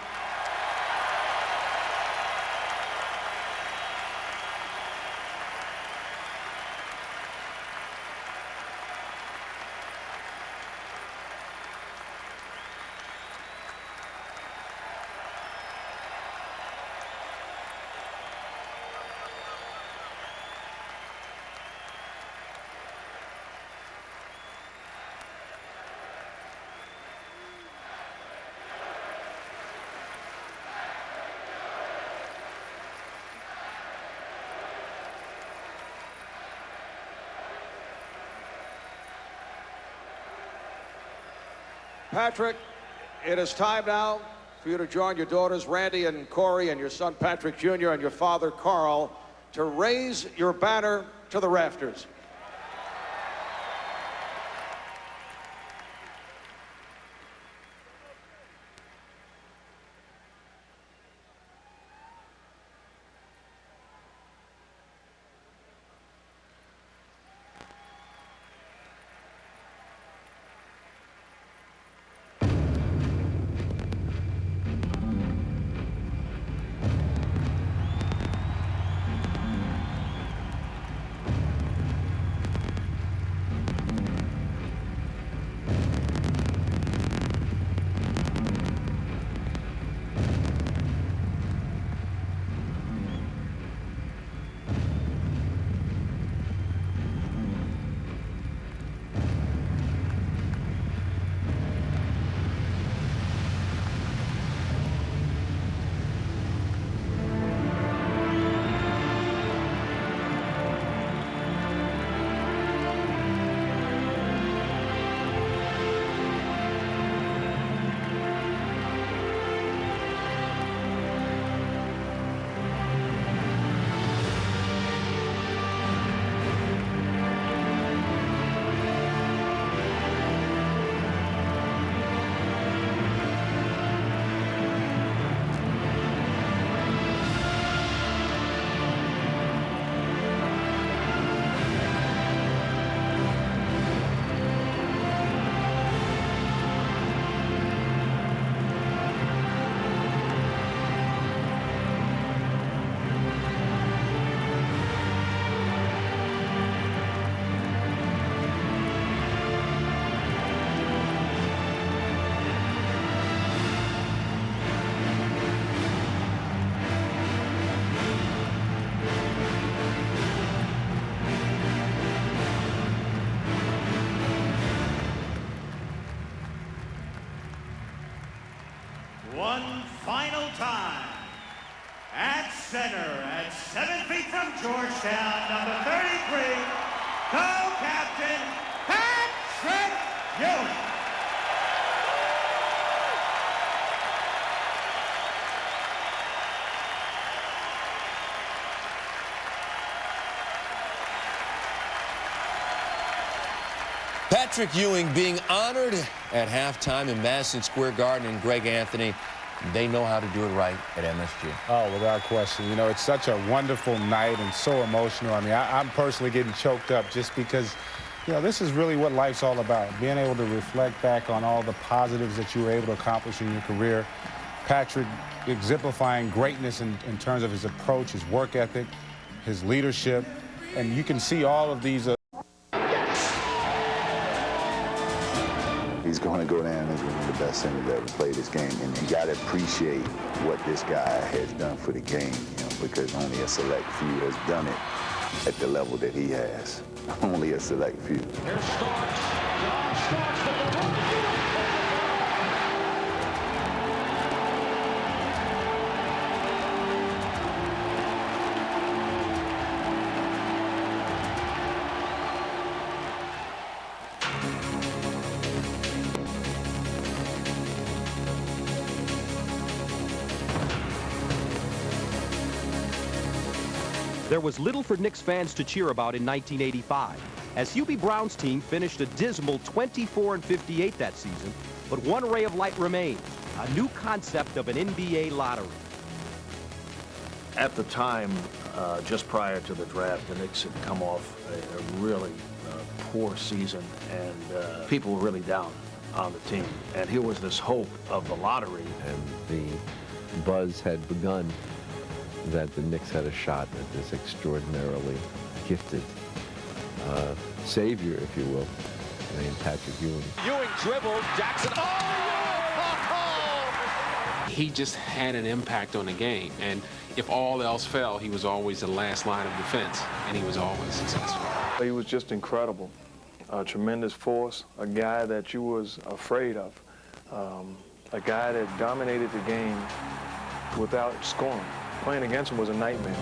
Speaker 11: Patrick, it is time now for you to join your daughters, Randy and Corey, and your son, Patrick Jr., and your father, Carl, to raise your banner to the rafters.
Speaker 5: One final time. At center, at 7 feet from Georgetown, number 33, co-captain, Pat
Speaker 9: Patrick Ewing.
Speaker 2: Patrick Ewing being honored at halftime in Madison Square Garden, and Greg Anthony, they know how to do it right at MSG.
Speaker 14: Oh, without question. You know, it's such a wonderful night and so emotional. I mean, I'm personally getting choked up just because, you know, this is really what life's all about, being able to reflect back on all the positives that you were able to accomplish in your career. Patrick exemplifying greatness in terms of his approach, his work ethic, his leadership, and you can see all of these
Speaker 8: He's going to go down as one of the best centers that ever played this game. And you got to appreciate what this guy has done for the game, you know, because only a select few has done it at the level that he has. Only a select few.
Speaker 9: Here starts the
Speaker 15: There was little for Knicks fans to cheer about in 1985, as Hubie Brown's team finished a dismal 24-58 that season, but one ray of light remained, a new concept of an NBA lottery.
Speaker 17: At the time, just prior to the draft, the Knicks had come off a really poor season, and people were really down on the team. And here was this hope of the lottery.
Speaker 18: And the buzz had begun that the Knicks had a shot at this extraordinarily gifted savior, if you will, named Patrick Ewing.
Speaker 19: Ewing dribbles, Jackson.
Speaker 20: He just had an impact on the game, and if all else fell, he was always the last line of defense, and he was always successful.
Speaker 28: He was just incredible, a tremendous force, a guy that you was afraid of, a guy that dominated the game without scoring. Playing against him was a nightmare.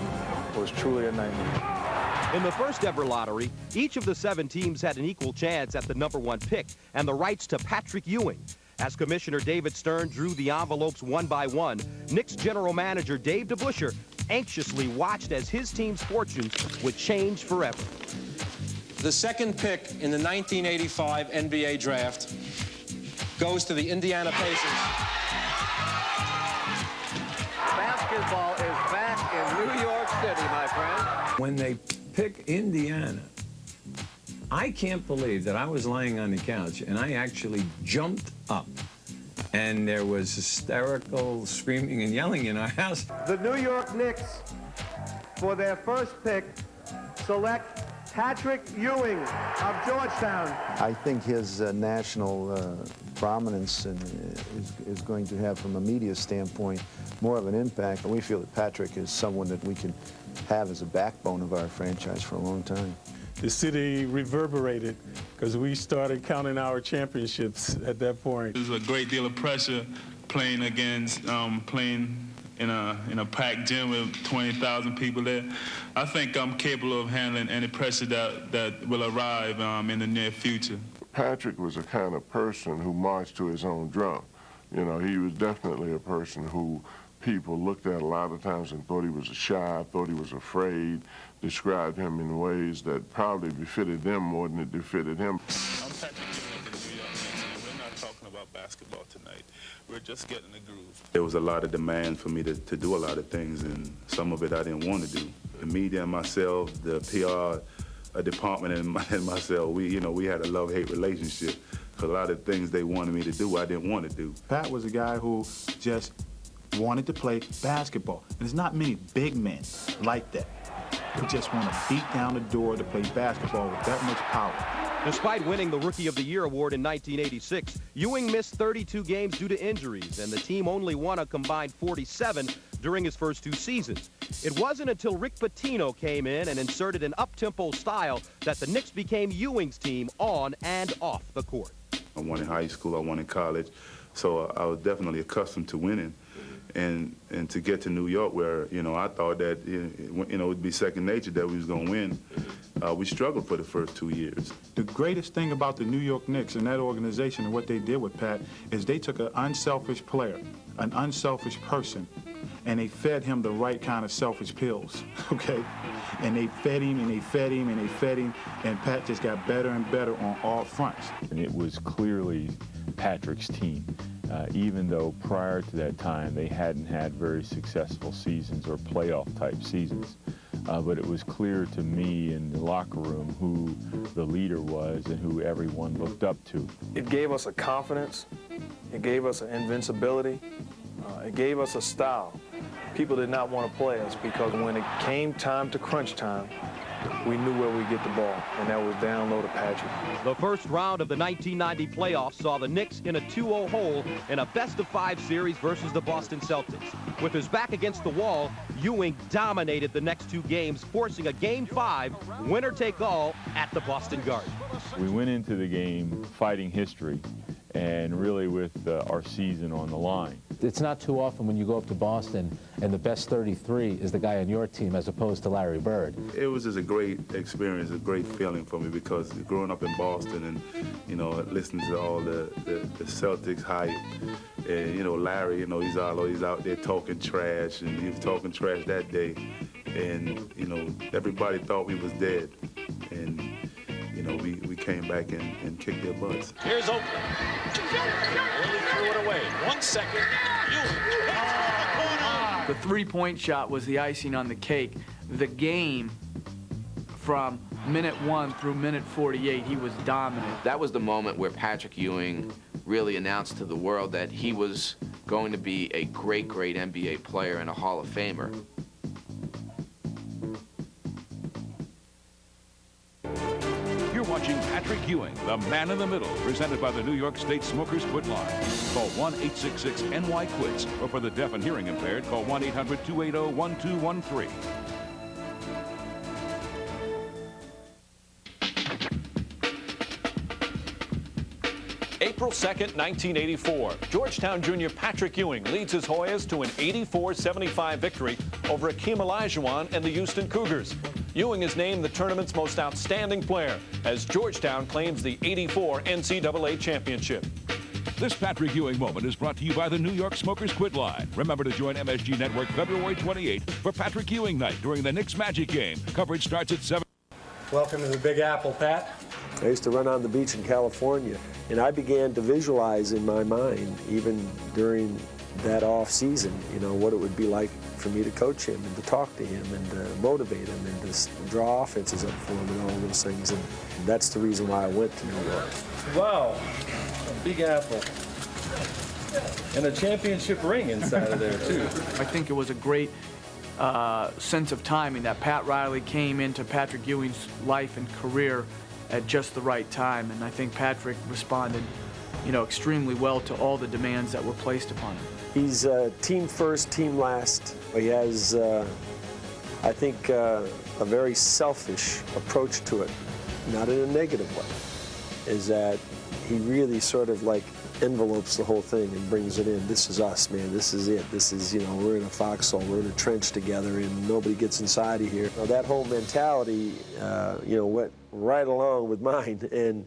Speaker 28: It was truly a nightmare.
Speaker 15: In the first ever lottery, each of the 7 teams had an equal chance at the #1 pick and the rights to Patrick Ewing. As Commissioner David Stern drew the envelopes one by one, Knicks general manager Dave DeBusschere anxiously watched as his team's fortunes would change forever.
Speaker 10: The second pick in the 1985 NBA draft goes to the Indiana Pacers.
Speaker 29: Basketball is back in New York City, my friend.
Speaker 18: When they pick Indiana, I can't believe that I was lying on the couch and I actually jumped up and there was hysterical screaming and yelling in our house.
Speaker 30: The New York Knicks, for their first pick, select Patrick Ewing of Georgetown.
Speaker 31: I think his national prominence is going to have, from a media standpoint, more of an impact. And we feel that Patrick is someone that we can have as a backbone of our franchise for a long time.
Speaker 32: The city reverberated because we started counting our championships at that point.
Speaker 3: There's a great deal of pressure playing against, playing in a packed gym with 20,000 people there. I think I'm capable of handling any pressure that will arrive in the near future.
Speaker 33: Patrick was a kind of person who marched to his own drum. You know, he was definitely a person who people looked at a lot of times and thought he was shy, thought he was afraid, described him in ways that probably befitted them more than it befitted him.
Speaker 3: I'm Patrick Ewing of the New York Knicks, and we're not talking about basketball tonight. We're just getting the groove. There was a lot of demand for me to do a lot of things, and some of it I didn't want to do. The media and myself, the PR department and myself, we had a love-hate relationship. A lot of things they wanted me to do, I didn't want to do.
Speaker 34: Pat was a guy who just wanted to play basketball. And there's not many big men like that who just want to beat down the door to play basketball with that much power.
Speaker 15: Despite winning the Rookie of the Year award in 1986, Ewing missed 32 games due to injuries, and the team only won a combined 47 during his first 2 seasons. It wasn't until Rick Pitino came in and inserted an up-tempo style that the Knicks became Ewing's team on and off the court.
Speaker 3: I won in high school, I won in college, so I was definitely accustomed to winning. And to get to New York, where I thought that it would be second nature that we was gonna win, we struggled for the first 2 years.
Speaker 34: The greatest thing about the New York Knicks and that organization and what they did with Pat is they took an unselfish player, an unselfish person, and they fed him the right kind of selfish pills, okay? And they fed him, and they fed him, and they fed him, and Pat just got better and better on all fronts.
Speaker 1: And it was clearly Patrick's team. Even though prior to that time they hadn't had very successful seasons or playoff-type seasons. But it was clear to me in the locker room who the leader was and who everyone looked up to.
Speaker 28: It gave us a confidence. It gave us an invincibility. It gave us a style. People did not want to play us because when it came time to crunch time, we knew where we'd get the ball, and that was down low to Patrick.
Speaker 15: The first round of the 1990 playoffs saw the Knicks in a 2-0 hole in a best-of-5 series versus the Boston Celtics. With his back against the wall, Ewing dominated the next 2 games, forcing a Game 5 winner-take-all at the Boston Garden.
Speaker 1: We went into the game fighting history and really with our season on the line.
Speaker 4: It's not too often when you go up to Boston and the best 33 is the guy on your team as opposed to Larry Bird.
Speaker 3: It was just a great experience, a great feeling for me because growing up in Boston and, listening to all the Celtics hype and, Larry, he's always out there talking trash and he was talking trash that day. And, everybody thought we was dead. And, we came back and kicked their butts.
Speaker 19: Here's Oakland. Really threw it away. 1 second.
Speaker 6: The three-point shot was the icing on the cake. The game, from minute 1 through minute 48, he was dominant.
Speaker 7: That was the moment where Patrick Ewing really announced to the world that he was going to be a great, great NBA player and a Hall of Famer.
Speaker 12: You're watching Patrick Ewing, the man in the middle, presented by the New York State Smokers Quit Line. Call 1-866-NY-QUITS, or for the deaf and hearing impaired, call 1-800-280-1213.
Speaker 13: April 2nd, 1984. Georgetown junior Patrick Ewing leads his Hoyas to an 84-75 victory over Akeem Olajuwon and the Houston Cougars. Ewing is named the tournament's most outstanding player as Georgetown claims the '84 NCAA championship.
Speaker 12: This Patrick Ewing moment is brought to you by the New York Smokers Quit Line. Remember to join MSG Network February 28th for Patrick Ewing night during the Knicks Magic game. Coverage starts at 7.
Speaker 16: Welcome to the Big Apple, Pat.
Speaker 21: I used to run on the beach in California, and I began to visualize in my mind, even during that off season, what it would be like for me to coach him and to talk to him and to motivate him and to draw offenses up for him and all those things. And that's the reason why I went to New York.
Speaker 16: Wow, a Big Apple. And a championship ring inside of there, too.
Speaker 6: I think it was a great sense of timing that Pat Riley came into Patrick Ewing's life and career at just the right time. And I think Patrick responded, extremely well to all the demands that were placed upon him.
Speaker 21: He's team first, team last. He has, I think, a very selfish approach to it, not in a negative way, is that he really sort of like envelopes the whole thing and brings it in. This is us, man. This is it. This is, we're in a foxhole. We're in a trench together, and nobody gets inside of here. That whole mentality, went right along with mine, and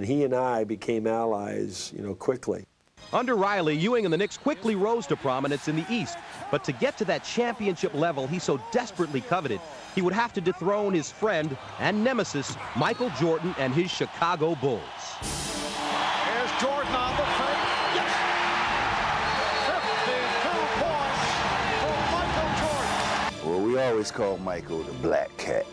Speaker 21: he and I became allies, quickly.
Speaker 15: Under Riley, Ewing and the Knicks quickly rose to prominence in the East. But to get to that championship level he so desperately coveted, he would have to dethrone his friend and nemesis, Michael Jordan and his Chicago Bulls.
Speaker 11: Here's Jordan on the fake. Yes! 52 points for Michael Jordan.
Speaker 8: Well, we always called Michael the Black Cat.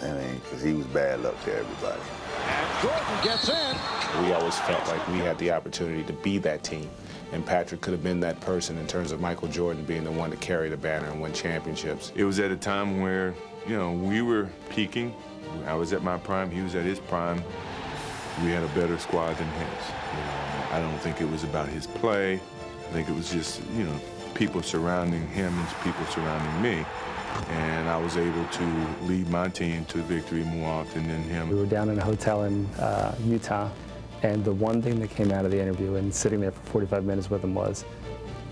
Speaker 8: Because he was bad luck to everybody.
Speaker 11: And Jordan gets in.
Speaker 22: We always felt like we had the opportunity to be that team. And Patrick could have been that person in terms of Michael Jordan being the one to carry the banner and win championships.
Speaker 33: It was at a time where, we were peaking. I was at my prime, he was at his prime. We had a better squad than his. I don't think it was about his play. I think it was just, people surrounding him and people surrounding me. And I was able to lead my team to victory more often than him.
Speaker 23: We were down in a hotel in Utah, and the one thing that came out of the interview and sitting there for 45 minutes with him was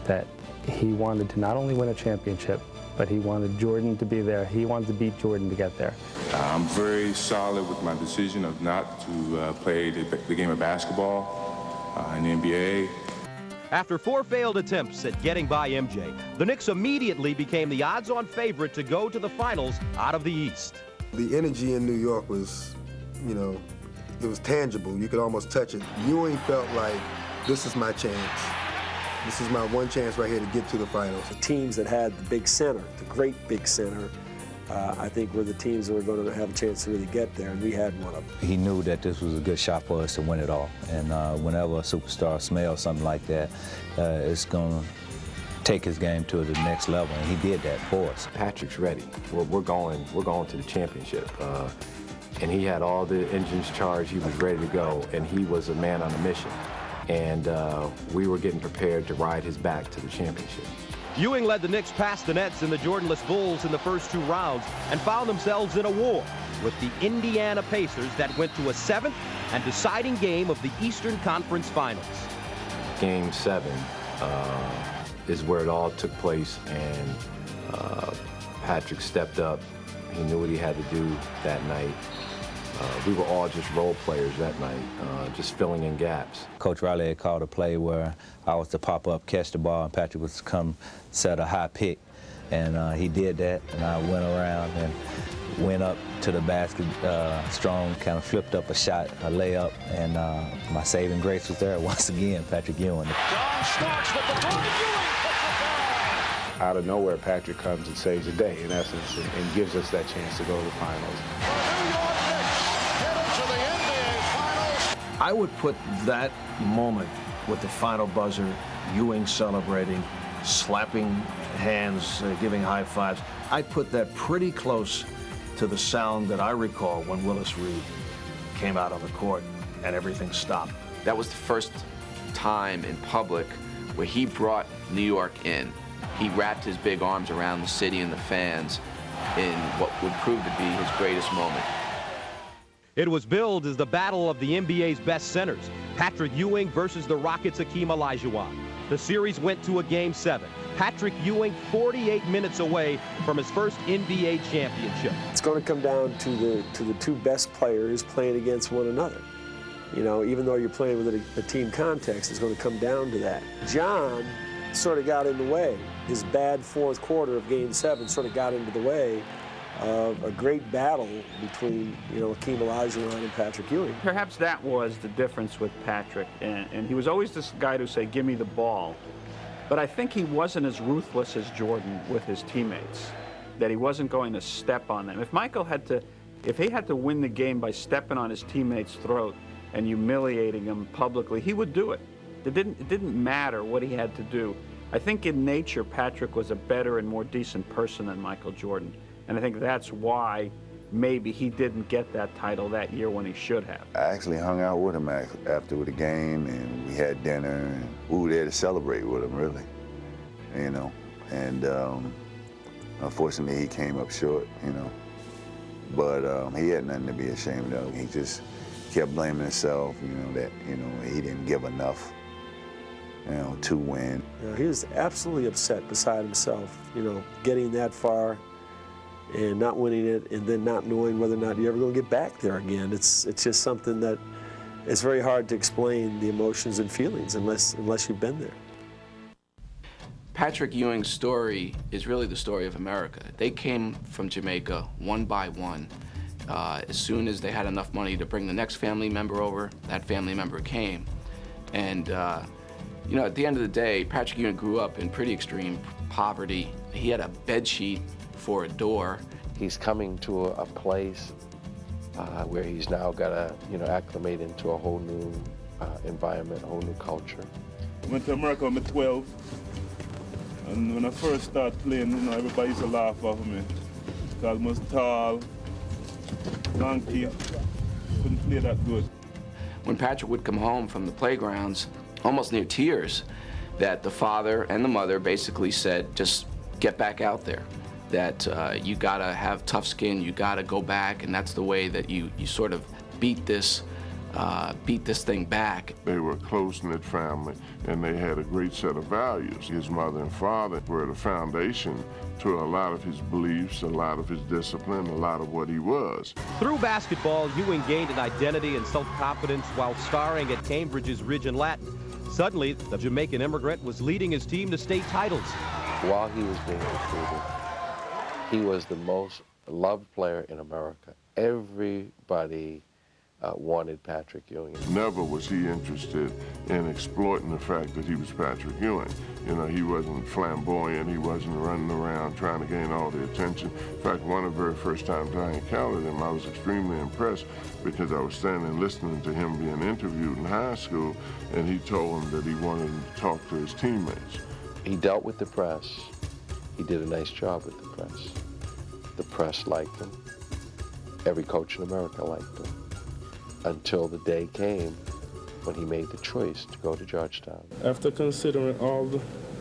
Speaker 23: that He wanted to not only win a championship, but he wanted Jordan to be there. He wanted to beat Jordan to get there.
Speaker 2: I'm very solid with my decision of not to play the game of basketball in the NBA.
Speaker 15: After 4 failed attempts at getting by MJ, the Knicks immediately became the odds-on favorite to go to the finals out of the East.
Speaker 5: The energy in New York was, you know, it was tangible. You could almost touch it. Ewing felt like, this is my chance. This is my one chance right here to get to the finals.
Speaker 21: The teams that had the big center, the great big center, I think were the teams that were going to have a chance to really get there, and we had one of them.
Speaker 9: He knew that this was a good shot for us to win it all, and whenever a superstar smells something like that, it's going to take his game to the next level, and he did that for us.
Speaker 10: Patrick's ready. We're going to the championship, and he had all the engines charged. He was ready to go, and he was a man on a mission, and we were getting prepared to ride his back to the championship.
Speaker 15: Ewing led the Knicks past the Nets and the Jordanless Bulls in the first 2 rounds and found themselves in a war with the Indiana Pacers that went to a 7th and deciding game of the Eastern Conference Finals.
Speaker 10: Game 7 is where it all took place, and Patrick stepped up. He knew what he had to do that night. We were all just role players that night, just filling in gaps.
Speaker 9: Coach Riley had called a play where I was to pop up, catch the ball, and Patrick was to come set a high pick. And he did that, and I went around and went up to the basket strong, kind of flipped up a shot, a layup, and my saving grace was there once again, Patrick Ewing.
Speaker 12: John Starks with the drive. Ewing puts it down.
Speaker 22: Out of nowhere, Patrick comes and saves the day, in essence, and gives us that chance to go to the finals.
Speaker 14: I would put that moment with the final buzzer, Ewing celebrating, slapping hands, giving high fives, I'd put that pretty close to the sound that I recall when Willis Reed came out on the court and everything stopped.
Speaker 7: That was the first time in public where he brought New York in. He wrapped his big arms around the city and the fans in what would prove to be his greatest moment.
Speaker 15: It was billed as the battle of the NBA's best centers, Patrick Ewing versus the Rockets' Hakeem Olajuwon. The series went to a Game 7. Patrick Ewing 48 minutes away from his first NBA championship.
Speaker 21: It's going to come down to the 2 best players playing against one another. You know, even though you're playing with a team context, it's going to come down to that. John sort of got in the way. His bad 4th quarter of Game 7 sort of got into the way of a great battle between, you know, Hakeem Olajuwon and Patrick Ewing.
Speaker 17: Perhaps that was the difference with Patrick, and he was always this guy to say, give me the ball. But I think he wasn't as ruthless as Jordan with his teammates, that he wasn't going to step on them. If he had to win the game by stepping on his teammate's throat and humiliating him publicly, he would do it. It didn't matter what he had to do. I think in nature, Patrick was a better and more decent person than Michael Jordan. And I think that's why maybe he didn't get that title that year when he should have.
Speaker 8: I actually hung out with him after the game, and we had dinner, and we were there to celebrate with him, really, you know. And unfortunately, he came up short, you know. But he had nothing to be ashamed of. He just kept blaming himself, you know, that, you know, he didn't give enough, you know, to win.
Speaker 21: You know, he was absolutely upset beside himself, you know, getting that far and not winning it, and then not knowing whether or not you're ever going to get back there again. It's just something that it's very hard to explain the emotions and feelings unless you've been there.
Speaker 7: Patrick Ewing's story is really the story of America. They came from Jamaica one by one. As soon as they had enough money to bring the next family member over, that family member came. And you know, at the end of the day, Patrick Ewing grew up in pretty extreme poverty. He had a bed sheet for a door.
Speaker 10: He's coming to a place where he's now got to, you know, acclimate into a whole new environment, a whole new culture.
Speaker 2: Went to America when I was 12, and when I first started playing, you know, everybody used to laugh off of me. Because I was tall, lanky, couldn't play that good.
Speaker 7: When Patrick would come home from the playgrounds, almost near tears, that the father and the mother basically said, just get back out there. That you gotta have tough skin, you gotta go back, and that's the way that you sort of beat this beat this thing back.
Speaker 33: They were a close-knit family, and they had a great set of values. His mother and father were the foundation to a lot of his beliefs, a lot of his discipline, a lot of what he was.
Speaker 15: Through basketball, Ewing gained an identity and self-confidence while starring at Cambridge's Ridge and Latin. Suddenly, the Jamaican immigrant was leading his team to state titles.
Speaker 1: While he was being recruited, he was the most loved player in America. Everybody wanted Patrick Ewing.
Speaker 33: Never was he interested in exploiting the fact that he was Patrick Ewing. You know, he wasn't flamboyant, he wasn't running around trying to gain all the attention. In fact, one of the very first times I encountered him, I was extremely impressed because I was standing listening to him being interviewed in high school, and he told him that he wanted to talk to his teammates.
Speaker 1: He dealt with the press. He did a nice job with the press. The press liked him. Every coach in America liked him. Until the day came when he made the choice to go to Georgetown.
Speaker 4: After considering all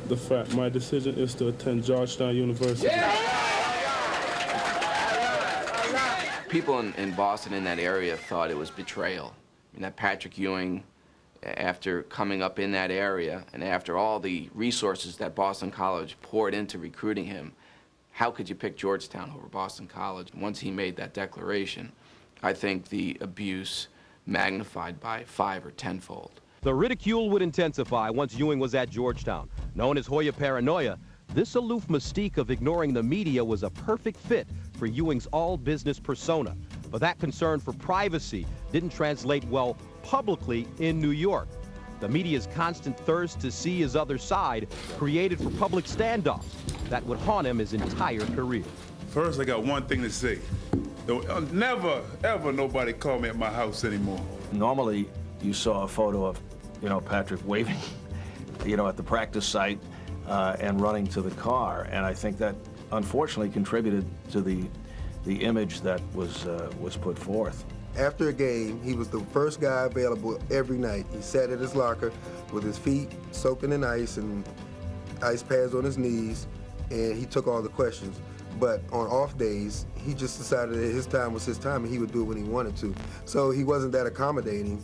Speaker 4: the fact, my decision is to attend Georgetown University.
Speaker 7: People in Boston in that area thought it was betrayal. I mean, that Patrick Ewing, after coming up in that area and after all the resources that Boston College poured into recruiting him, how could you pick Georgetown over Boston College? Once he made that declaration, I think the abuse magnified by 5 or 10-fold.
Speaker 15: The ridicule would intensify once Ewing was at Georgetown. Known as Hoya Paranoia, this aloof mystique of ignoring the media was a perfect fit for Ewing's all-business persona. But that concern for privacy didn't translate well publicly in New York. The media's constant thirst to see his other side created for public standoffs that would haunt him his entire career.
Speaker 3: First, I got one thing to say. Never, ever nobody call me at my house anymore.
Speaker 14: Normally, you saw a photo of, Patrick waving, at the practice site and running to the car. And I think that, unfortunately, contributed to the image that was put forth.
Speaker 5: After a game, he was the first guy available every night. He sat at his locker with his feet soaking in ice and ice pads on his knees, and he took all the questions. But on off days, he just decided that his time was his time and he would do it when he wanted to. So he wasn't that accommodating.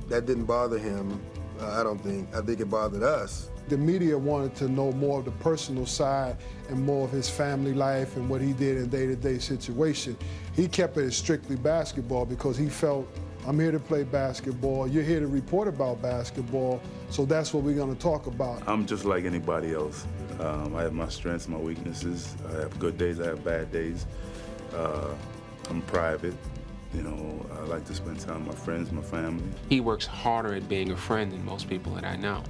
Speaker 5: That didn't bother him, I don't think. I think it bothered us.
Speaker 18: The media wanted to know more of the personal side and more of his family life and what he did in day-to-day situation. He kept it as strictly basketball because he felt, I'm here to play basketball, you're here to report about basketball, so that's what we're gonna talk about.
Speaker 3: I'm just like anybody else. I have my strengths, my weaknesses. I have good days, I have bad days. I'm private. I like to spend time with my friends, my family.
Speaker 20: He works harder at being a friend than most people that I know.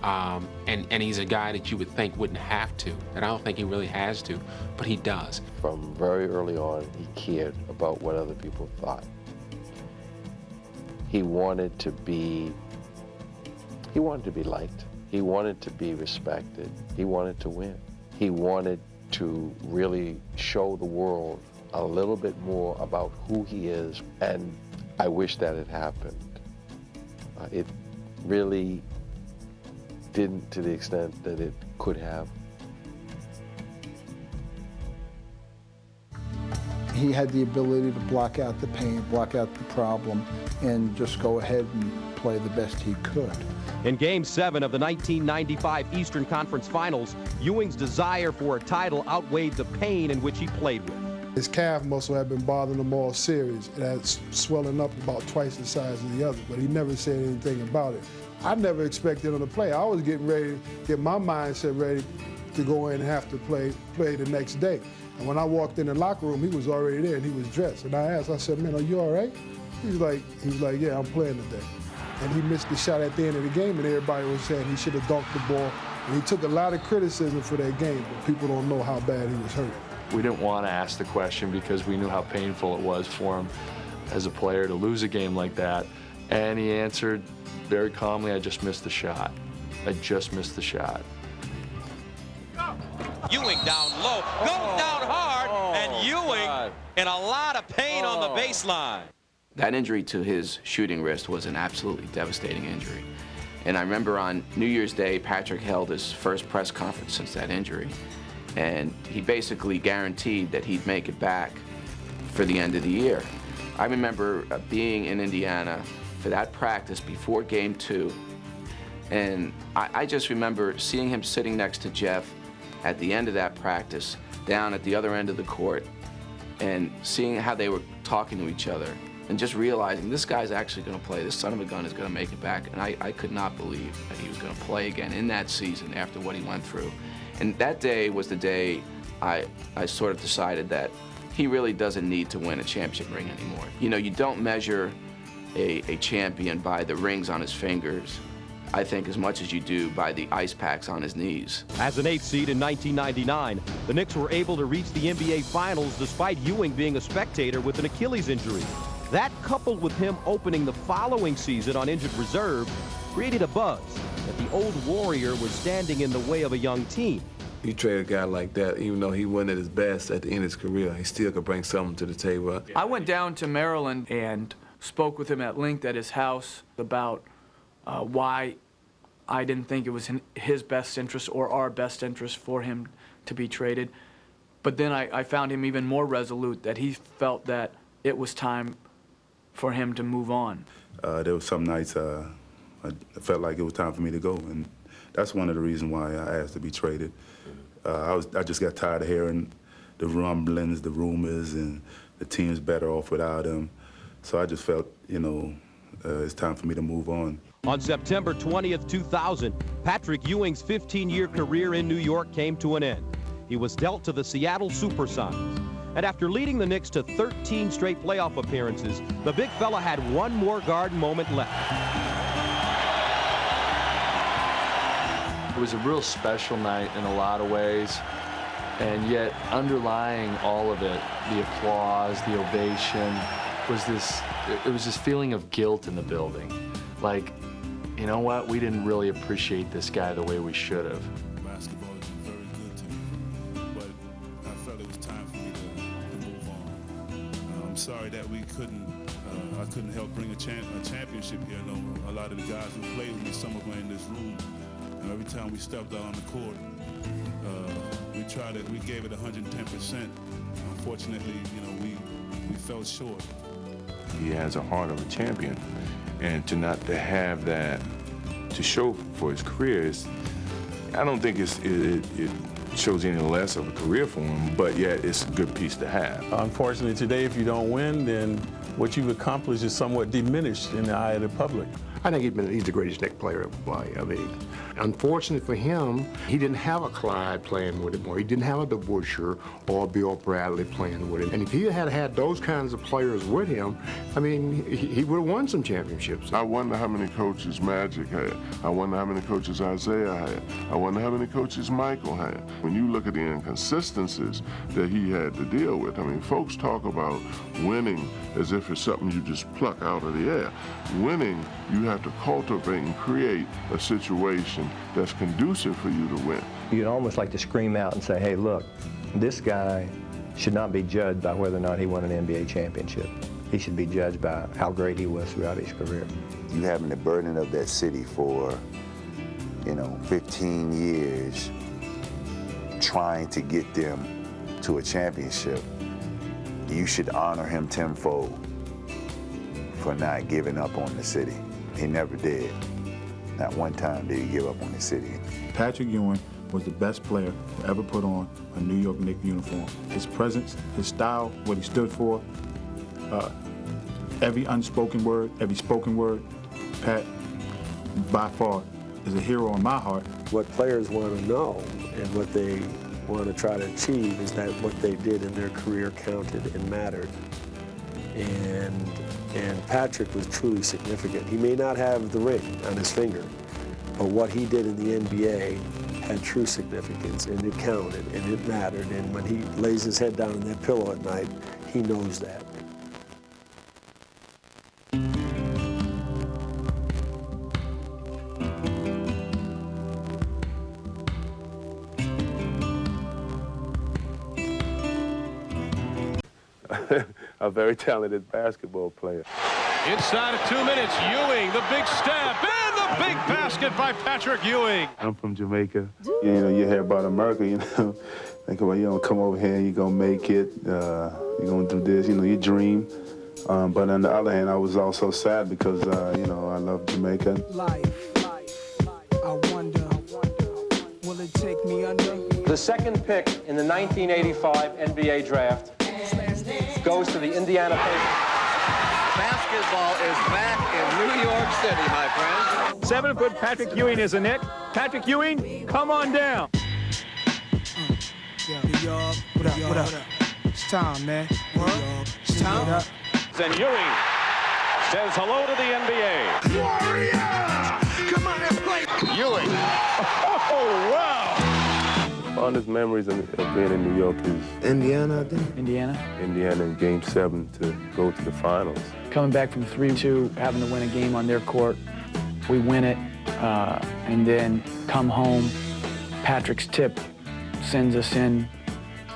Speaker 20: And he's a guy that you would think wouldn't have to, and I don't think he really has to, but he does.
Speaker 1: From very early on, he cared about what other people thought. He wanted to be liked. He wanted to be respected. He wanted to win. He wanted to really show the world a little bit more about who he is, and I wish that had happened. It really didn't to the extent that it could have.
Speaker 24: He had the ability to block out the pain, block out the problem, and just go ahead and play the best he could.
Speaker 15: In Game 7 of the 1995 Eastern Conference Finals, Ewing's desire for a title outweighed the pain in which he played with.
Speaker 18: His calf muscle had been bothering him all series. It had swelling up about twice the size of the other, but he never said anything about it. I never expected him to play. I was getting ready to get my mindset ready to go in and have to play the next day. And when I walked in the locker room, he was already there and he was dressed. And I asked, I said, man, are you all right? He was like, yeah, I'm playing today. And he missed the shot at the end of the game, and everybody was saying he should have dunked the ball. And he took a lot of criticism for that game, but people don't know how bad he was hurt.
Speaker 25: We didn't want to ask the question because we knew how painful it was for him as a player to lose a game like that. And he answered very calmly, I just missed the shot. I just missed the shot.
Speaker 26: Ewing down low, goes down hard, and Ewing in a lot of pain on the baseline.
Speaker 7: That injury to his shooting wrist was an absolutely devastating injury. And I remember on New Year's Day, Patrick held his first press conference since that injury. And he basically guaranteed that he'd make it back for the end of the year. I remember being in Indiana for that practice before Game 2. And I just remember seeing him sitting next to Jeff at the end of that practice, down at the other end of the court, and seeing how they were talking to each other, and just realizing this guy's actually going to play. This son of a gun is going to make it back. And I could not believe that he was going to play again in that season after what he went through. And that day was the day I sort of decided that he really doesn't need to win a championship ring anymore. You know, you don't measure a champion by the rings on his fingers, I think, as much as you do by the ice packs on his knees.
Speaker 15: As an 8th seed in 1999, the Knicks were able to reach the NBA Finals despite Ewing being a spectator with an Achilles injury. That, coupled with him opening the following season on injured reserve, created a buzz that the old Warrior was standing in the way of a young team.
Speaker 6: You trade a guy like that, even though he wasn't at his best at the end of his career, he still could bring something to the table.
Speaker 9: I went down to Maryland and spoke with him at length at his house about why I didn't think it was in his best interest or our best interest for him to be traded. But then I found him even more resolute, that he felt that it was time for him to move on.
Speaker 3: There were some nights I felt like it was time for me to go, and that's one of the reasons why I asked to be traded. I just got tired of hearing the rumblings, the rumors, and the team's better off without him. So I just felt, you know, it's time for me to move on.
Speaker 15: On September 20th, 2000, Patrick Ewing's 15-year career in New York came to an end. He was dealt to the Seattle Supersonics. And after leading the Knicks to 13 straight playoff appearances, the big fella had one more Garden moment left.
Speaker 22: It was a real special night in a lot of ways, and yet underlying all of it, the applause, the ovation, was this feeling of guilt in the building. Like, you know what, we didn't really appreciate this guy the way we should have.
Speaker 3: Basketball has been very good to me, but I felt it was time for me to move on. I'm sorry that I couldn't help bring a championship here. I know a lot of the guys who played with me, some of them are in this room. And every time we stepped out on the court, we gave it 110%. Unfortunately, you know, we fell short.
Speaker 33: He has a heart of a champion, and to have that to show for his career I don't think it shows any less of a career for him, but yet it's a good piece to have.
Speaker 11: Unfortunately today, if you don't win, then what you've accomplished is somewhat diminished in the eye of the public.
Speaker 13: I think he's the greatest Knick player ever play. I mean, unfortunately for him, he didn't have a Clyde playing with him, or he didn't have a DeBusschere or a Bill Bradley playing with him. And if he had had those kinds of players with him, I mean, he would have won some championships.
Speaker 33: I wonder how many coaches Magic had. I wonder how many coaches Isaiah had. I wonder how many coaches Michael had. When you look at the inconsistencies that he had to deal with, I mean, folks talk about winning as if it's something you just pluck out of the air. Winning, you have to cultivate and create a situation that's conducive for you to win.
Speaker 16: You'd almost like to scream out and say, hey, look, this guy should not be judged by whether or not he won an NBA championship. He should be judged by how great he was throughout his career.
Speaker 8: You having the burden of that city for, 15 years, trying to get them to a championship, you should honor him tenfold for not giving up on the city. He never did. Not one time did he give up on the city.
Speaker 19: Patrick Ewing was the best player to ever put on a New York Knicks uniform. His presence, his style, what he stood for, every unspoken word, every spoken word, Pat, by far, is a hero in my heart.
Speaker 21: What players want to know and what they want to try to achieve is that what they did in their career counted and mattered. And Patrick was truly significant. He may not have the ring on his finger, but what he did in the NBA had true significance, and it counted, and it mattered. And when he lays his head down on that pillow at night, he knows that.
Speaker 6: A very talented basketball player.
Speaker 23: Inside of 2 minutes, Ewing, the big step, and the big basket by Patrick Ewing.
Speaker 3: I'm from Jamaica. You hear about America, think about, come over here, you're going to make it, you're going to do this, you dream.
Speaker 19: But on the other hand, I was also sad because, you know, I love Jamaica.
Speaker 2: I wonder, will it take me under?
Speaker 4: The second pick in the 1985 NBA draft goes to the Indiana Pacers.
Speaker 5: Basketball is back in New York City, my friend.
Speaker 10: 7-foot Patrick Ewing is a Knick. Patrick Ewing, come on down.
Speaker 2: What up, what up? It's time, man. It's time.
Speaker 23: And Ewing says hello to the NBA.
Speaker 2: Warriors! Come on and play.
Speaker 23: Ewing. Oh, wow.
Speaker 6: Fondest memories of being in New York is
Speaker 9: Indiana, I think.
Speaker 6: Indiana in Game 7 to go to the finals.
Speaker 9: Coming back from 3-2, having to win a game on their court. We win it, and then come home. Patrick's tip sends us in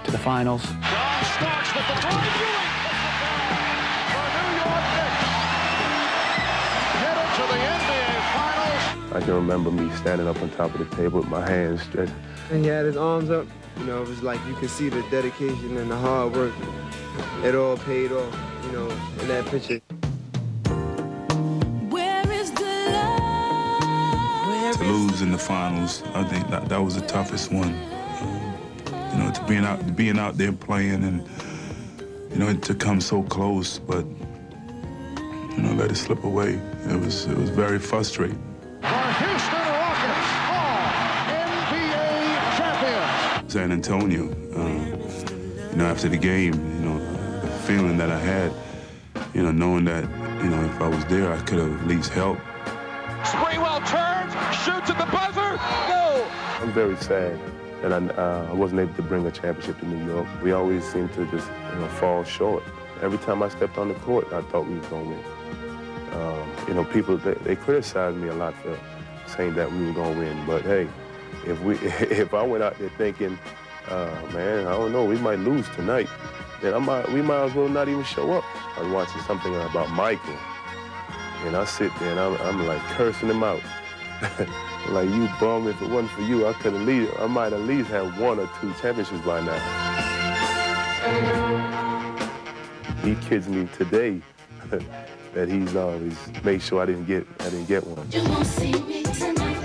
Speaker 9: to the finals.
Speaker 23: John starts with the drive. Ewing for New York Knicks. Get into the NBA Finals.
Speaker 6: I can remember me standing up on top of the table with my hands stretched.
Speaker 12: And he had his arms up. You know, it was like you could see the dedication and the hard work. It all paid off, you know, in that picture.
Speaker 3: To lose in the finals, I think that was the toughest one. You know, to being out there playing and, you know, to come so close, but, you know, let it slip away. It was very frustrating.
Speaker 23: The Houston Rockets are NBA champions.
Speaker 3: San Antonio, you know, after the game, you know, the feeling that I had, you know, knowing that, you know, if I was there, I could have at least helped.
Speaker 23: Sprewell turns, shoots at the buzzer, go!
Speaker 6: I'm very sad that I wasn't able to bring a championship to New York. We always seem to just, you know, fall short. Every time I stepped on the court, I thought we were going to win. You know, people, they criticized me a lot for saying that we were going to win. But hey, if I went out there thinking, man, I don't know, we might lose tonight, then we might as well not even show up. I was watching something about Michael, and I sit there and I'm like cursing him out. Like, you bum, if it wasn't for you, I might at least have 1 or 2 championships by now. He kids me today that he's always made sure I didn't get one.
Speaker 2: You won't see me tonight,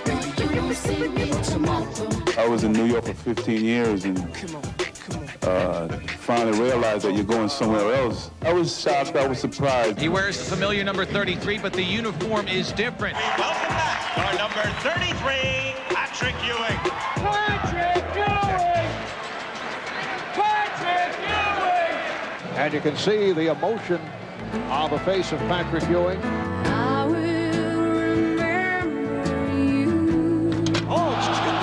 Speaker 2: baby. You won't see me tomorrow.
Speaker 19: I was in New York for 15 years and finally realized that you're going somewhere else. I was shocked, I was surprised.
Speaker 5: He wears the familiar number 33, but the uniform is different.
Speaker 23: Welcome back, our number 33, Patrick Ewing.
Speaker 2: Patrick Ewing! Patrick Ewing!
Speaker 23: And you can see the emotion on the face of Patrick Ewing.
Speaker 2: I will remember you.
Speaker 23: Oh, it's just good.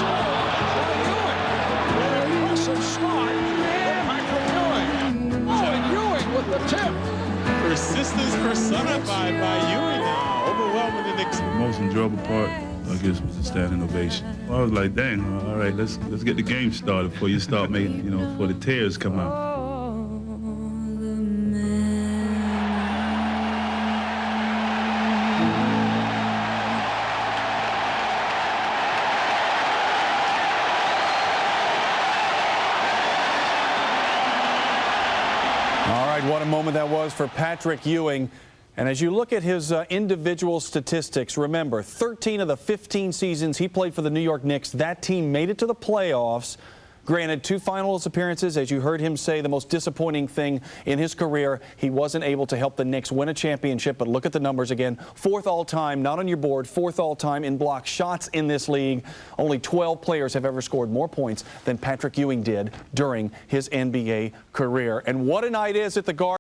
Speaker 23: Ewing. An impressive start for Patrick Ewing. Oh, and Ewing with the tip.
Speaker 19: Persistence personified by Ewing now, overwhelming the Knicks.
Speaker 3: The most enjoyable part, I guess, was the standing ovation. I was like, dang, all right, let's get the game started before you start making, you know, before the tears come out.
Speaker 14: All right, what a moment that was for Patrick Ewing. And as you look at his individual statistics, remember, 13 of the 15 seasons he played for the New York Knicks, that team made it to the playoffs. Granted, 2 finals appearances. As you heard him say, the most disappointing thing in his career, he wasn't able to help the Knicks win a championship. But look at the numbers again. 4th all-time, not on your board, 4th all-time in block shots in this league. Only 12 players have ever scored more points than Patrick Ewing did during his NBA career. And what a night is at the Garden.